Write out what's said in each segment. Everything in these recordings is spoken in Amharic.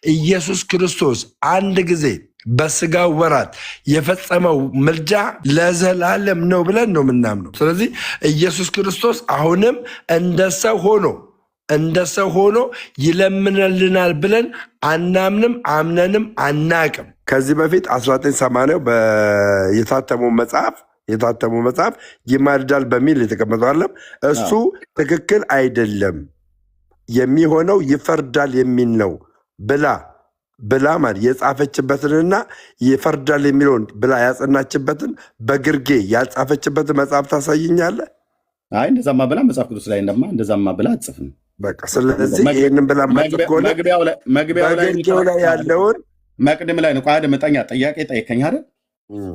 ኢየሱስ ክርስቶስ አንድ ጊዜ በስጋው ወራት የፈጸመው ምልጃ ለዘላለም ነው ብለን ነው የምናምነው። ስለዚህ ኢየሱስ ክርስቶስ አሁንም እንደ ሰው ሆኖ ይለምንልናል ብለን አናምንም፣ አምነንም አናቅም። ከዚህ በፊት 1980 የታተመው መጽሐፍ ይማልዳል በሚል የተቀመጠው አለም እሱ ትክክል አይደለም፣ የሚሆነው ይፈርዳል የሚል ነው ብላ ማለት የጻፈችበትንና ይፈርዳል የሚለውን ብላ ያጸናችበትን በግርጌ ያልጻፈችበትን መጽሐፍ ታሳይኛለህ? አይ እንደዛማ ብላ መጽሐፍ ቅዱስ ላይ እንደዛማ ብላ አጽፍም። በቃ ስለዚህ ይህንን ብላ በግርጌው ላይ ያለውን መቅድም ላይ ነው። ቋደ መጠኛ ጥያቄ ጠይቀኝ አይደል?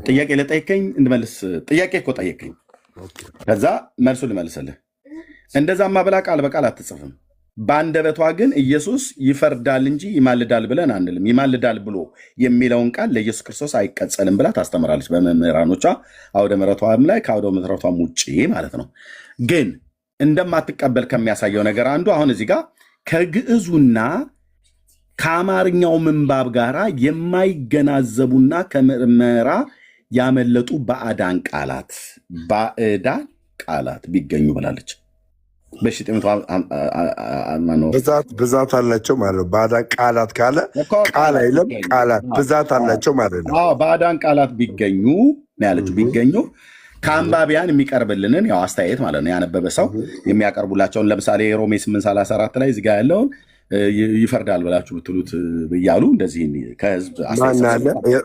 ጥያቄ ለጠይቀኝ እንድመልስ ጥያቄ እኮ ጠይቀኝ፣ ከዛ መልሱ ልመልስልህ። እንደዛማ ብላ ቃል በቃል አትጽፍም። በአንደበቷ ግን ኢየሱስ ይፈርዳል እንጂ ይማልዳል ብለን አንልም። ይማልዳል ብሎ የሚለውን ቃል ለኢየሱስ ክርስቶስ አይቀጸልም ብላ ታስተምራለች በመምህራኖቿ አውደ ምሕረቷም ላይ ከአውደ ምሕረቷም ውጭ ማለት ነው። ግን እንደማትቀበል ከሚያሳየው ነገር አንዱ አሁን እዚህ ጋር ከግዕዙና ከአማርኛው ምንባብ ጋር የማይገናዘቡና ከምርመራ ያመለጡ ባዕዳን ቃላት ቢገኙ ብላለች። ብዛት አላቸው ማለት ነው። ባዕዳን ቃላት ካለ ቃል አይለም፣ ቃላት ብዛት አላቸው ማለት ነው። ባዕዳን ቃላት ቢገኙ ያለችው ቢገኙ ከአንባቢያን የሚቀርብልንን ያው አስተያየት ማለት ነው። ያነበበ ሰው የሚያቀርቡላቸውን ለምሳሌ ሮሜ 8:34 ላይ እዚጋ ያለውን ይፈርዳል ብላችሁ ብትሉት ብያሉ እንደዚህ ከህዝብ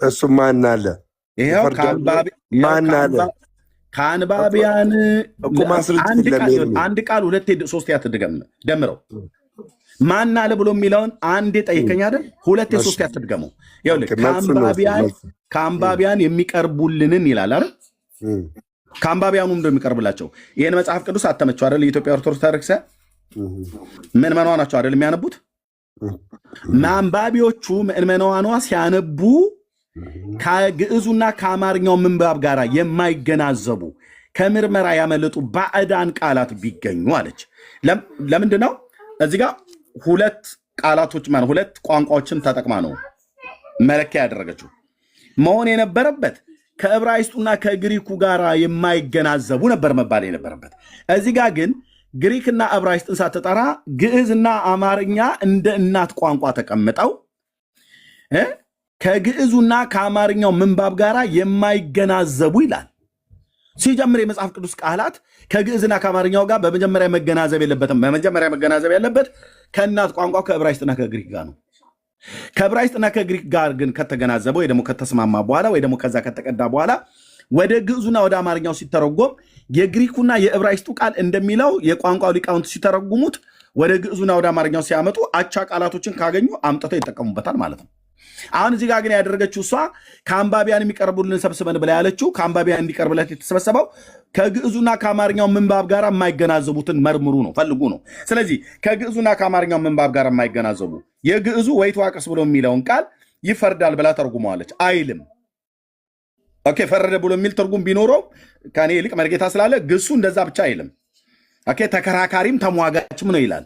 እሱ ማን አለ? ይኸው ከአንባቢያን አንድ ቃል ሁለቴ ሶስቴ አትድገም ደምረው ማን አለ ብሎ የሚለውን አንዴ ጠይቀኝ አይደል? ሁለቴ ሶስቴ አትድገመው። ይኸውልህ ከአንባቢያን የሚቀርቡልንን ይላል አይደል? ከአንባቢያኑ እንደሚቀርብላቸው ይህን መጽሐፍ ቅዱስ አተመቸው አይደል? የኢትዮጵያ ኦርቶዶክስ ተዋሕዶ ምዕመናኗ ናቸው አይደል የሚያነቡት? አንባቢዎቹ ምዕመናኗ ሲያነቡ ከግዕዙና ከአማርኛው ምንባብ ጋር የማይገናዘቡ ከምርመራ ያመለጡ ባዕዳን ቃላት ቢገኙ አለች። ለምንድን ነው እዚህ ጋር ሁለት ቃላቶች ማለት ሁለት ቋንቋዎችን ተጠቅማ ነው መለኪያ ያደረገችው? መሆን የነበረበት ከዕብራይስጡና ከግሪኩ ጋር የማይገናዘቡ ነበር መባል የነበረበት። እዚህ ጋር ግን ግሪክና ዕብራይስጥን ሳትጠራ ግዕዝና አማርኛ እንደ እናት ቋንቋ ተቀምጠው ከግዕዙና ከአማርኛው ምንባብ ጋር የማይገናዘቡ ይላል። ሲጀምር የመጽሐፍ ቅዱስ ቃላት ከግዕዝና ከአማርኛው ጋር በመጀመሪያ መገናዘብ የለበትም። በመጀመሪያ መገናዘብ ያለበት ከእናት ቋንቋው ከዕብራይስጥና ከግሪክ ጋር ነው። ከዕብራይስጥና ከግሪክ ጋር ግን ከተገናዘበ ወይ ደግሞ ከተስማማ በኋላ ወይ ደግሞ ከዛ ከተቀዳ በኋላ ወደ ግዕዙና ወደ አማርኛው ሲተረጎም የግሪኩና የዕብራይስጡ ቃል እንደሚለው የቋንቋው ሊቃውንት ሲተረጉሙት ወደ ግዕዙና ወደ አማርኛው ሲያመጡ አቻ ቃላቶችን ካገኙ አምጥተው ይጠቀሙበታል ማለት ነው። አሁን እዚህ ጋር ግን ያደረገችው እሷ ከአንባቢያን የሚቀርቡልን ሰብስበን ብላ ያለችው ከአንባቢያን እንዲቀርብለት የተሰበሰበው ከግዕዙና ከአማርኛው ምንባብ ጋር የማይገናዘቡትን መርምሩ ነው፣ ፈልጉ ነው። ስለዚህ ከግዕዙና ከአማርኛው ምንባብ ጋር የማይገናዘቡ የግዕዙ ወይትዋቀስ ብሎ የሚለውን ቃል ይፈርዳል ብላ ተርጉመዋለች አይልም። ኦኬ ፈረደ ብሎ የሚል ትርጉም ቢኖረው ከኔ ይልቅ መርጌታ ስላለ ግሱ እንደዛ ብቻ አይልም። ኦኬ ተከራካሪም ተሟጋችም ነው ይላል።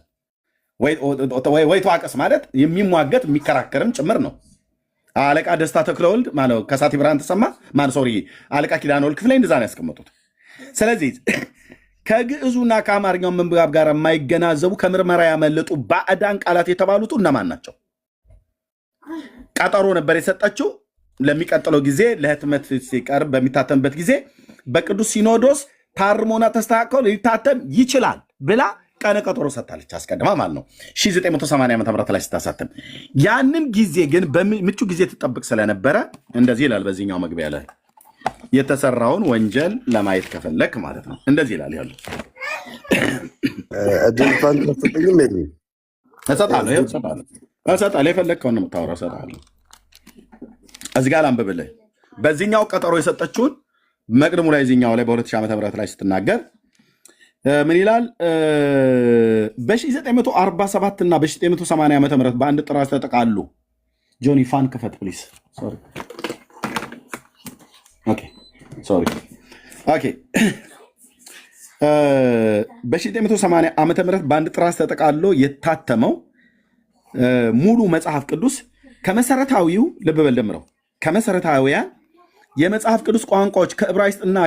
ወይትዋቀስ ማለት የሚሟገት የሚከራከርም ጭምር ነው። አለቃ ደስታ ተክለወልድ ማለት ከሳቲ ብርሃን ተሰማ አለቃ ኪዳነ ወልድ ክፍሌ እንደዛ ነው ያስቀመጡት። ስለዚህ ከግዕዙና ከአማርኛው ምንባብ ጋር የማይገናዘቡ ከምርመራ ያመለጡ ባዕዳን ቃላት የተባሉት እነማን ናቸው? ቀጠሮ ነበር የሰጠችው ለሚቀጥለው ጊዜ ለህትመት ሲቀርብ በሚታተምበት ጊዜ በቅዱስ ሲኖዶስ ታርሞና ተስተካክሎ ሊታተም ይችላል ብላ ቀነ ቀጠሮ ሰጥታለች። አስቀድማ ማለት ነው 1980 ዓ.ም ላይ ስታሳተም። ያንን ጊዜ ግን በምቹ ጊዜ ትጠብቅ ስለነበረ እንደዚህ ይላል በዚህኛው መግቢያ ላይ የተሰራውን ወንጀል ለማየት ከፈለክ ማለት ነው እንደዚህ ይላል። ያለው እድልፋን ተሰጥኝም እሰጣለሁ የፈለግከውን ነው የምታወራው እሰጣለሁ። እዚህ ጋር አንብብልህ በዚህኛው ቀጠሮ የሰጠችውን መቅድሙ ላይ እዚህኛው ላይ በ2000 ዓ.ም ላይ ስትናገር ምን ይላል? በ1947 እና በ1980 ዓ.ም በአንድ ጥራዝ ተጠቃሉ። ጆኒ ፋን ክፈት ፕሊስ። በ1980 ዓ.ም በአንድ ጥራዝ ተጠቃሎ የታተመው ሙሉ መጽሐፍ ቅዱስ ከመሰረታዊው ልብ በል ደምረው ከመሰረታዊያን የመጽሐፍ ቅዱስ ቋንቋዎች ከዕብራይስጥና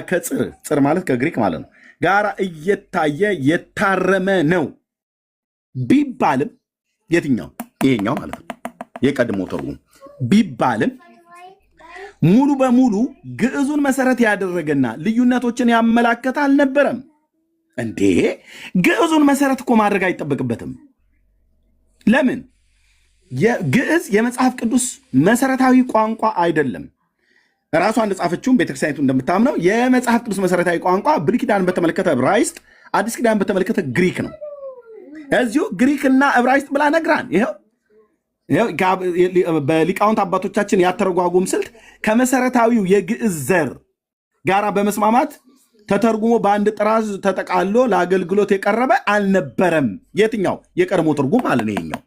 ጽር ማለት ከግሪክ ማለት ነው ጋር እየታየ የታረመ ነው ቢባልም የትኛው ይሄኛው ማለት ነው የቀድሞ ትርጉም ቢባልም ሙሉ በሙሉ ግዕዙን መሰረት ያደረገና ልዩነቶችን ያመላከተ አልነበረም እንዴ ግዕዙን መሰረት እኮ ማድረግ አይጠበቅበትም ለምን ግዕዝ የመጽሐፍ ቅዱስ መሰረታዊ ቋንቋ አይደለም ራሷ እንደጻፈችው ቤተክርስቲያኒቱ እንደምታምነው የመጽሐፍ ቅዱስ መሰረታዊ ቋንቋ ብሉይ ኪዳንን በተመለከተ ዕብራይስጥ አዲስ ኪዳንን በተመለከተ ግሪክ ነው እዚሁ ግሪክና ዕብራይስጥ ብላ ነግራን ይሄው በሊቃውንት አባቶቻችን ያተረጓጉም ስልት ከመሰረታዊው የግዕዝ ዘር ጋራ በመስማማት ተተርጉሞ በአንድ ጥራዝ ተጠቃሎ ለአገልግሎት የቀረበ አልነበረም የትኛው የቀድሞ ትርጉም አለ ነው ይሄኛው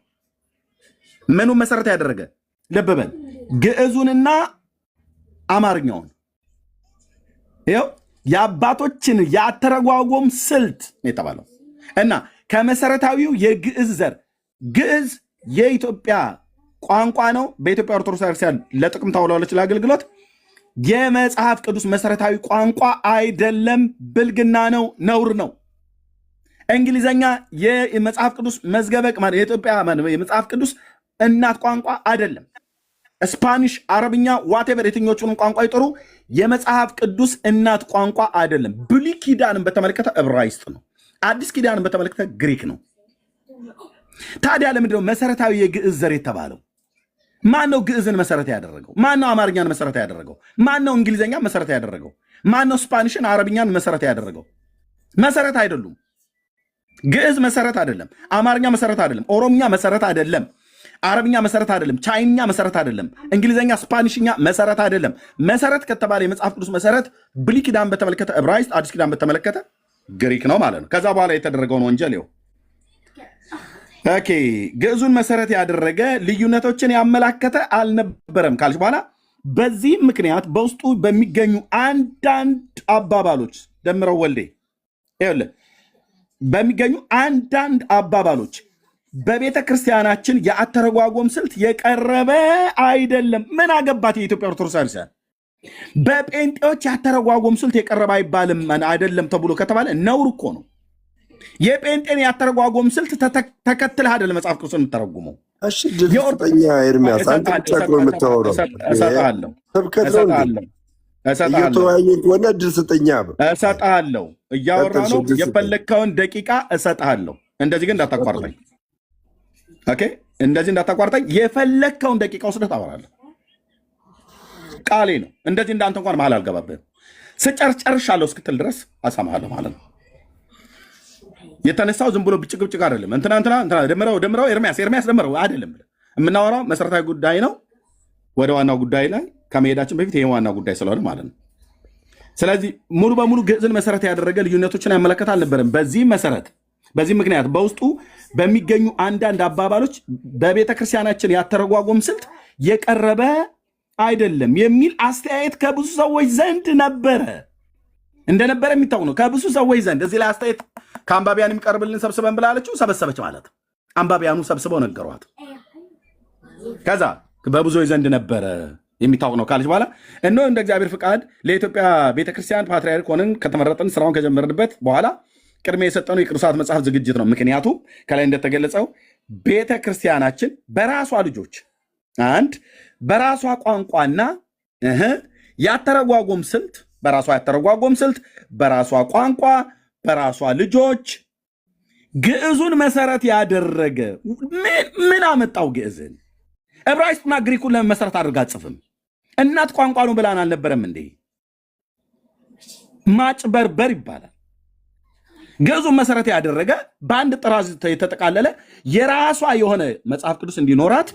ምኑ መሰረት ያደረገ ልብ በል ግዕዙንና አማርኛውን ይሄው የአባቶችን ያተረጓጉም ስልት የተባለው እና ከመሰረታዊው የግዕዝ ዘር ግዕዝ የኢትዮጵያ ቋንቋ ነው በኢትዮጵያ ኦርቶዶክስ ቤተክርስቲያን ለጥቅም ታውላለች ለአገልግሎት የመጽሐፍ ቅዱስ መሰረታዊ ቋንቋ አይደለም ብልግና ነው ነውር ነው እንግሊዘኛ የመጽሐፍ ቅዱስ መዝገበ ማለት የኢትዮጵያ የመጽሐፍ ቅዱስ እናት ቋንቋ አይደለም ስፓኒሽ አረብኛ ዋቴቨር የትኞቹንም ቋንቋ ይጥሩ የመጽሐፍ ቅዱስ እናት ቋንቋ አይደለም ብሉይ ኪዳንን በተመለከተ ዕብራይስጥ ነው አዲስ ኪዳንን በተመለከተ ግሪክ ነው ታዲያ ለምንድነው መሰረታዊ የግዕዝ ዘር የተባለው ማን ነው ግዕዝን መሰረት ያደረገው ማን ነው አማርኛን መሰረት ያደረገው ማን ነው እንግሊዘኛ መሰረት ያደረገው ማን ነው ስፓኒሽን አረብኛን መሰረት ያደረገው መሰረት አይደሉም ግዕዝ መሰረት አይደለም አማርኛ መሰረት አይደለም ኦሮምኛ መሰረት አይደለም አረብኛ መሰረት አይደለም ቻይንኛ መሰረት አይደለም እንግሊዘኛ ስፓኒሽኛ መሰረት አይደለም መሰረት ከተባለ የመጽሐፍ ቅዱስ መሰረት ብሉይ ኪዳን በተመለከተ ዕብራይስጥ አዲስ ኪዳን በተመለከተ ግሪክ ነው ማለት ነው ከዛ በኋላ የተደረገውን ወንጀል ይኸው ኦኬ ግዕዙን መሰረት ያደረገ ልዩነቶችን ያመላከተ አልነበረም ካልሽ በኋላ በዚህ ምክንያት በውስጡ በሚገኙ አንዳንድ አባባሎች ደምረው ወልዴ ይኸውልህ በሚገኙ አንዳንድ አባባሎች በቤተ ክርስቲያናችን የአተረጓጎም ስልት የቀረበ አይደለም ምን አገባት የኢትዮጵያ ኦርቶዶክስ ቤተክርስቲያን በጴንጤዎች ያተረጓጎም ስልት የቀረበ አይባልም አይደለም ተብሎ ከተባለ ነውር እኮ ነው የጴንጤን ያተረጓጎም ስልት ተከትለህ አይደለም መጽሐፍ ቅዱስን የምትተረጉመው እሺ ድርሰኛ ኤርሚያስ አንተ ብቻ እኮ የምታወራው እሰጥሃለሁ እየተወያየን ከሆነ ድርሰኛ እሰጥሃለሁ እያወራ ነው የፈለግከውን ደቂቃ እሰጥሃለሁ እንደዚህ ግን እንዳታቋርጠኝ ኦኬ እንደዚህ እንዳታቋርጠኝ የፈለግከውን ደቂቃ ወስደህ ታወራለህ ቃሌ ነው እንደዚህ እንዳንተ እንኳን መሀል አልገባብህም ስጨርሻለሁ እስክትል ድረስ አሰማሃለሁ ማለት ነው የተነሳው ዝም ብሎ ብጭቅብጭቅ አይደለም እንትና ደምረው ኤርሚያስ ደምረው አይደለም የምናወራው መሰረታዊ ጉዳይ ነው ወደ ዋናው ጉዳይ ላይ ከመሄዳችን በፊት ይሄ ዋናው ጉዳይ ስለሆነ ማለት ነው ስለዚህ ሙሉ በሙሉ ግዕዝን መሰረት ያደረገ ልዩነቶችን ያመለከት አልነበረም በዚህ ምክንያት በውስጡ በሚገኙ አንዳንድ አባባሎች በቤተ ክርስቲያናችን ያተረጓጎም ስልት የቀረበ አይደለም የሚል አስተያየት ከብዙ ሰዎች ዘንድ እንደነበረ የሚታወቅ ነው ከብዙ ሰዎች ዘንድ እዚህ ላይ አስተያየት ከአንባቢያን የሚቀርብልን ሰብስበን ብላለችው ሰበሰበች ማለት አንባቢያኑ ሰብስበው ነገሯት ከዛ በብዙዎች ዘንድ ነበረ የሚታወቅ ነው ካለች በኋላ እነሆ እንደ እግዚአብሔር ፍቃድ ለኢትዮጵያ ቤተክርስቲያን ፓትርያርክ ሆነን ከተመረጠን ስራውን ከጀመርንበት በኋላ ቅድሚያ የሰጠነው የቅዱሳት መጽሐፍ ዝግጅት ነው ምክንያቱም ከላይ እንደተገለጸው ቤተክርስቲያናችን በራሷ ልጆች በራሷ ቋንቋና ያተረጓጎም ስልት በራሷ ቋንቋ በራሷ ልጆች ግዕዙን መሰረት ያደረገ ምን አመጣው ግዕዝን ዕብራይስጥና ግሪኩን ለመሰረት አድርጋ አጽፍም እናት ቋንቋ ነው ብላን አልነበረም እንዴ ማጭበርበር ይባላል ግዕዙን መሰረት ያደረገ በአንድ ጥራዝ የተጠቃለለ የራሷ የሆነ መጽሐፍ ቅዱስ እንዲኖራት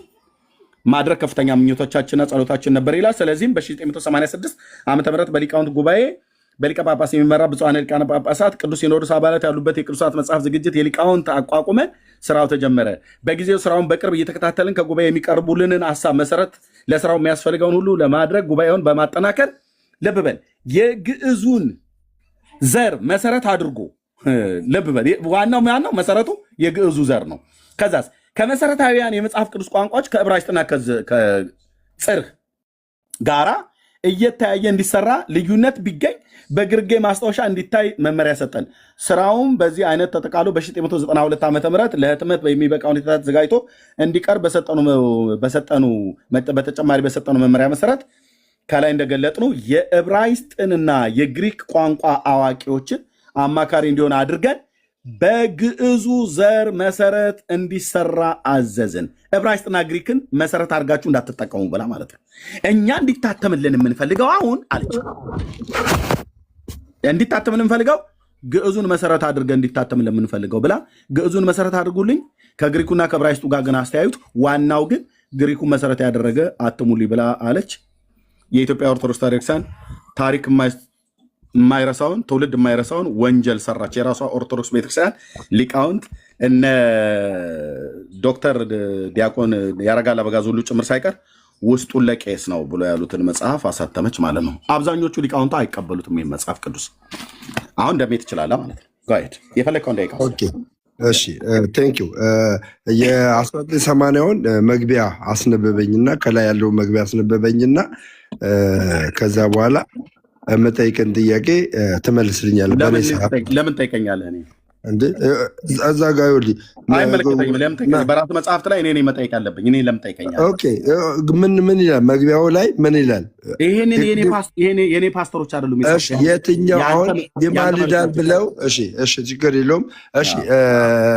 ማድረግ ከፍተኛ ምኞቶቻችንና ጸሎታችን ነበር ይላል ስለዚህም በ1986 ዓመተ ምህረት በሊቃውንት ጉባኤ በሊቀ ጳጳስ የሚመራ ብፁዓን ሊቃነ ጳጳሳት ቅዱስ ሲኖዶስ አባላት ያሉበት የቅዱሳት መጽሐፍ ዝግጅት የሊቃውንት አቋቁመ ስራው ተጀመረ በጊዜው ስራውን በቅርብ እየተከታተልን ከጉባኤ የሚቀርቡልንን ሐሳብ መሰረት ለስራው የሚያስፈልገውን ሁሉ ለማድረግ ጉባኤውን በማጠናከር ልብ በል የግዕዙን ዘር መሰረት አድርጎ ልብ በል ዋናው መሰረቱ የግዕዙ ዘር ነው ከዛስ ከመሰረታዊያን የመጽሐፍ ቅዱስ ቋንቋዎች ከዕብራይስጥና ከጽር ጋራ እየተያየ እንዲሰራ ልዩነት ቢገኝ በግርጌ ማስታወሻ እንዲታይ መመሪያ ሰጠን። ስራውም በዚህ አይነት ተጠቃሎ በ1992 ዓ ም ለህትመት በሚበቃ ሁኔታ ተዘጋጅቶ እንዲቀርብ በተጨማሪ በሰጠኑ መመሪያ መሰረት ከላይ እንደገለጥኑ የዕብራይስጥንና የግሪክ ቋንቋ አዋቂዎችን አማካሪ እንዲሆን አድርገን በግዕዙ ዘር መሰረት እንዲሰራ አዘዝን። ዕብራይስጥና ግሪክን መሰረት አድርጋችሁ እንዳትጠቀሙ ብላ ማለት ነው። እኛ እንዲታተምልን የምንፈልገው አሁን አለች፣ እንዲታተምን የምንፈልገው ግዕዙን መሰረት አድርገን እንዲታተምልን የምንፈልገው ብላ ግዕዙን መሰረት አድርጉልኝ፣ ከግሪኩና ከዕብራይስጡ ጋር ግን አስተያዩት፣ ዋናው ግን ግሪኩን መሰረት ያደረገ አትሙልኝ ብላ አለች። የኢትዮጵያ ኦርቶዶክስ ታሪክሳን ታሪክ የማይረሳውን ትውልድ የማይረሳውን ወንጀል ሰራች። የራሷ ኦርቶዶክስ ቤተክርስቲያን ሊቃውንት እነ ዶክተር ዲያቆን ያረጋል አበጋዝ ሁሉ ጭምር ሳይቀር ውስጡን ለቄስ ነው ብሎ ያሉትን መጽሐፍ አሳተመች ማለት ነው። አብዛኞቹ ሊቃውንቱ አይቀበሉትም ይህን መጽሐፍ ቅዱስ። አሁን እንደሜ ትችላለህ ማለት ነው። ጋይድ የፈለግከው እንዳይቃ። እሺ ቴንኪው። የ1980ውን መግቢያ አስነበበኝና ከላይ ያለው መግቢያ አስነበበኝና ከዛ በኋላ የምጠይቅን ጥያቄ ትመልስልኛለህ። ለምን ጠይቀኛለህ? እኔ እንዴ እዛ ጋ ይኸውልህ አይመለከተኝም። ለምን ጠይቀኛለህ? በራስህ መጽሐፍት ላይ እኔ መጠየቅ አለብኝ። እኔ ለምን ጠይቀኛለህ? ኦኬ ምን ይላል መግቢያው ላይ ምን ይላል? የኔ ፓስተሮች አይደሉም። የትኛው አሁን ይማልዳል ብለው እሺ ችግር የለውም። እሺ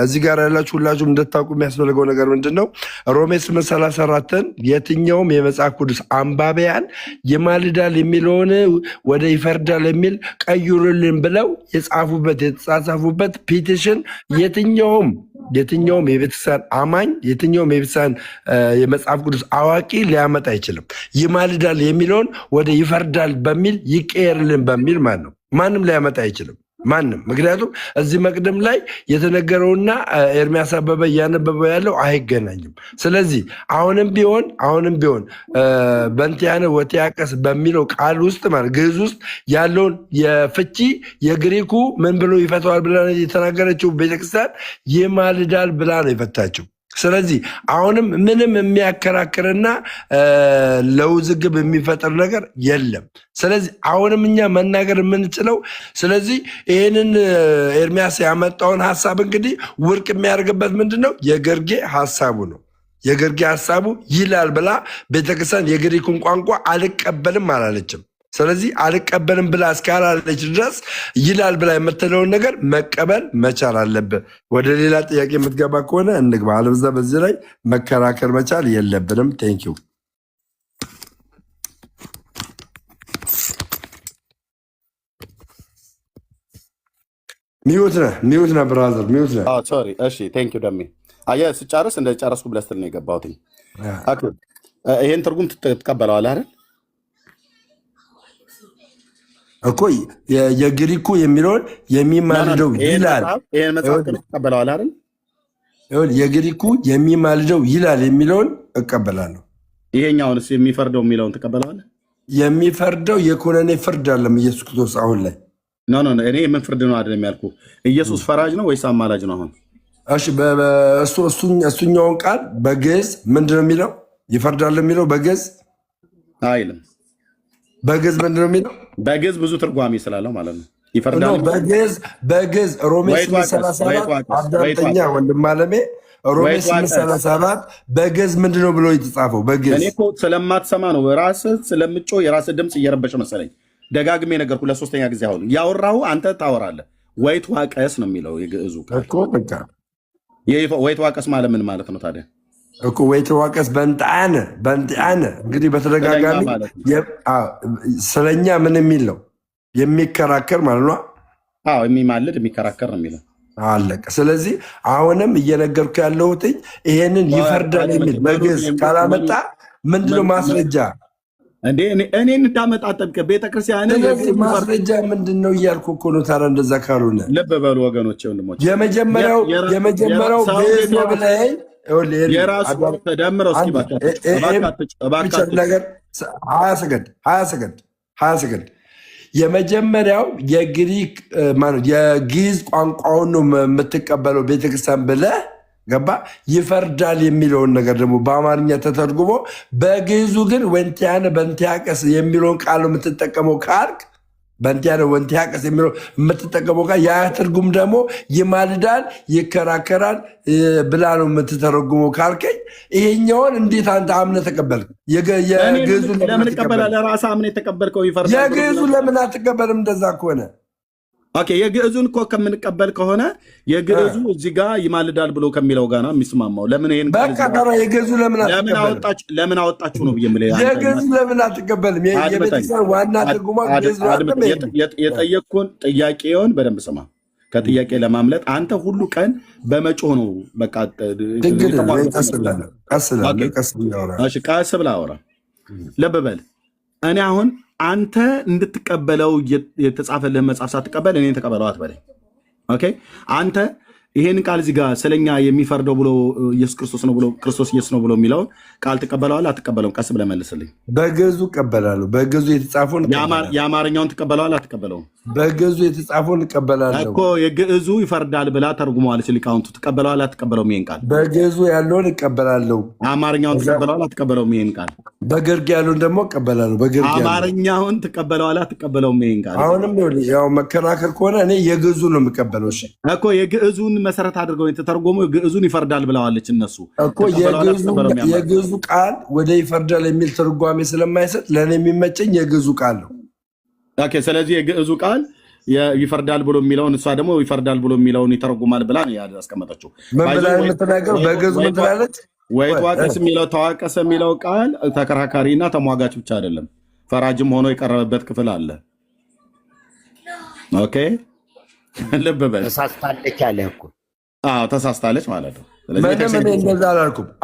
እዚህ ጋር ያላችሁ ሁላችሁም እንድታውቁ የሚያስፈልገው ነገር ምንድን ነው? ሮሜ 8:34ን የትኛውም የመጽሐፍ ቅዱስ አንባቢያን ይማልዳል የሚለውን ወደ ይፈርዳል የሚል ቀይሩልን ብለው የተጻጻፉበት ፒቲሽን የትኛውም የቤተክርስቲያን አማኝ የትኛውም የቤተክርስቲያን የመጽሐፍ ቅዱስ አዋቂ ሊያመጣ አይችልም። ይማልዳል የሚለውን ወደ ይፈርዳል በሚል ይቀየርልን በሚል ማለት ነው። ማንም ሊያመጣ አይችልም። ማንም። ምክንያቱም እዚህ መቅደም ላይ የተነገረውና ኤርሚያስ አበበ እያነበበው ያለው አይገናኝም። ስለዚህ አሁንም ቢሆን በእንቲያነ ወቲያቀስ በሚለው ቃል ውስጥ ማለት ግዕዝ ውስጥ ያለውን የፍቺ የግሪኩ ምን ብሎ ይፈተዋል ብላ የተናገረችው ቤተክርስቲያን ይማልዳል ብላ ነው የፈታችው። ስለዚህ አሁንም ምንም የሚያከራክርና ለውዝግብ የሚፈጥር ነገር የለም። ስለዚህ አሁንም እኛ መናገር የምንችለው ስለዚህ ይህንን ኤርሚያስ ያመጣውን ሀሳብ እንግዲህ ውድቅ የሚያደርግበት ምንድን ነው? የግርጌ ሀሳቡ ነው። የግርጌ ሀሳቡ ይላል ብላ ቤተክርስቲያን የግሪኩን ቋንቋ አልቀበልም አላለችም። ስለዚህ አልቀበልም ብላ እስካላለች ድረስ ይላል ብላ የምትለውን ነገር መቀበል መቻል አለብን። ወደ ሌላ ጥያቄ የምትገባ ከሆነ እንግባ፣ አለበዛ በዚህ ላይ መከራከር መቻል የለብንም። ቴንኪው። ሚዩት ነህ ብራዘር፣ ሚዩት ነህ። ሶሪ። እሺ ቴንኪው ደሜ። አየህ ስጨርስ እንደ ጨረስኩ ብለህ ስትል ነው የገባሁት። ይሄን ትርጉም ትቀበለዋለህ አይደል? እኮ የግሪኩ የሚለውን የሚማልደው ይላል። የግሪኩ የሚማልደው ይላል የሚለውን እቀበላለሁ። ይሄኛውንስ የሚፈርደው የሚለውን ትቀበለዋለህ? የሚፈርደው የኮነኔ ፍርድ አለም ኢየሱስ ክርስቶስ አሁን ላይ ኖ እኔ የምን ፍርድ ነው አይደለም ያልኩህ። ኢየሱስ ፈራጅ ነው ወይስ አማላጅ ነው? አሁን እሱኛውን ቃል በግዕዝ ምንድን ነው የሚለው? ይፈርዳል የሚለው በግዕዝ አይልም። በግዕዝ ምንድን ነው የሚለው? በግዕዝ ብዙ ትርጓሜ ስላለው ማለት ነው። ይፈርዳል በግዕዝ ሮሜ 8:37 አዳምጠኛ ወንድም አለሜ ሮሜ 8:37 በግዕዝ ምንድን ነው ብሎ የተጻፈው? በግዕዝ እኔ እኮ ስለማትሰማ ነው። ራስህ ስለምጮህ የራስህ ድምፅ እየረበሸ መሰለኝ። ደጋግሜ ነገርኩህ ለሶስተኛ ጊዜ። አሁን ያወራሁ አንተ ታወራለህ። ወይትዋቀስ ነው የሚለው የግዕዙ እኮ በቃ። ወይትዋቀስ ማለት ምን ማለት ነው ታዲያ? እኮ ወይትዋቀስ በእንጣነ እንግዲህ በተደጋጋሚ ስለኛ ምን የሚል ነው? የሚከራከር ማለት ነው። የሚማልድ የሚከራከር ነው የሚለው አለቀ። ስለዚህ አሁንም እየነገርኩ ያለሁት ይሄንን ይፈርዳል የሚል በግዕዝ ካላመጣ ምንድነው ማስረጃ? እንዴ እኔን እንዳመጣ ጠብቀ ቤተክርስቲያን ማስረጃ ምንድን ነው እያልኩ እኮ ነው። ታዲያ እንደዛ ካልሆነ ልብ በሉ ወገኖች፣ ወንድሞች የመጀመሪያው ግዕዝ ነው ብለኸኝ የራሱ ተደምረው እስኪ ነገር 20 ሰከንድ የመጀመሪያው የግሪክ የግዕዝ ቋንቋውን ነው የምትቀበለው ቤተክርስቲያን ብለህ ገባ ይፈርዳል የሚለውን ነገር ደግሞ በአማርኛ ተተርጉሞ በግዕዙ ግን ወንቲያነ በንቲያቀስ የሚለውን ቃል የምትጠቀመው ካልክ በንቲያነ ወንቲያቀስ የሚለው የምትጠቀመው ቃል ያ ትርጉም ደግሞ ይማልዳል ይከራከራል ብላ ነው የምትተረጉመው ካልከኝ ይሄኛውን እንዴት አንተ አምነህ ተቀበልክ? የግዕዙ ለምን ተቀበላለህ? ራስህ አምነህ የተቀበልከው ይፈርዳል። የግዕዙ ለምን አትቀበልም? እንደዛ ከሆነ ኦኬ የግዕዙን እኮ ከምንቀበል ከሆነ የግዕዙ እዚህ ጋር ይማልዳል ብሎ ከሚለው ጋር ነው የሚስማማው። ለምን ይሄን በቃ የግዕዙ ለምን አወጣችሁ ነው ብዬ የግዕዙ ለምን አትቀበልም? የቤተክርስቲያን ዋና ትርጉማ የጠየቅኩን ጥያቄውን በደንብ ስማ። ከጥያቄ ለማምለጥ አንተ ሁሉ ቀን በመጮህ ነው። በቃ ቀስ ብላ አውራ። ልብ በል እኔ አሁን አንተ እንድትቀበለው የተጻፈልህ መጽሐፍ ሳትቀበል እኔን ተቀበለው አትበለኝ። ኦኬ አንተ ይሄን ቃል እዚህ ጋር ስለኛ የሚፈርደው ብሎ ኢየሱስ ክርስቶስ ነው ብሎ ክርስቶስ ኢየሱስ ነው ብሎ የሚለውን ቃል ትቀበለዋለህ አትቀበለውም? ቀስ ብለህ መልስልኝ። በግዕዙ እቀበላለሁ። በግዕዙ የተጻፈውን የአማርኛውን ትቀበለዋለህ አትቀበለውም? በግዕዙ የተጻፈውን እቀበላለሁ እኮ የግዕዙ ይፈርዳል ብላ ተርጉመዋለች ሊቃውንቱ። ትቀበለዋለህ አትቀበለውም? ይሄን ቃል በግዕዙ ያለውን እቀበላለሁ። አማርኛውን ትቀበለዋለህ አትቀበለውም? ይሄን ቃል በግርጌ ያለውን ደግሞ እቀበላለሁ። በግርጌ አማርኛውን ትቀበለዋለህ አትቀበለውም? ይሄን ቃል አሁንም ያው መከራከር ከሆነ እኔ የግዕዙ ነው የምቀበለው። እሺ እኮ የግዕዙን መሰረት አድርገው የተተረጎመው ግዕዙን ይፈርዳል ብለዋለች እነሱ እኮ የግዕዙ ቃል ወደ ይፈርዳል የሚል ትርጓሜ ስለማይሰጥ ለእኔ የሚመቸኝ የግዕዙ ቃል ነው። ኦኬ ስለዚህ የግዕዙ ቃል ይፈርዳል ብሎ የሚለውን እሷ ደግሞ ይፈርዳል ብሎ የሚለውን ይተረጉማል ብላ ነው ያስቀመጠችው። ምን ብላ የምትናገረው? በግዕዙ ምን ትላለች? ወይ ተዋቀስ የሚለው ተዋቀሰ የሚለው ቃል ተከራካሪና ተሟጋች ብቻ አይደለም፣ ፈራጅም ሆኖ የቀረበበት ክፍል አለ። ኦኬ ልብ በል። ተሳስታለች አለ እኮ። አዎ ተሳስታለች ማለት ነው። ምንም እኔ እንደዛ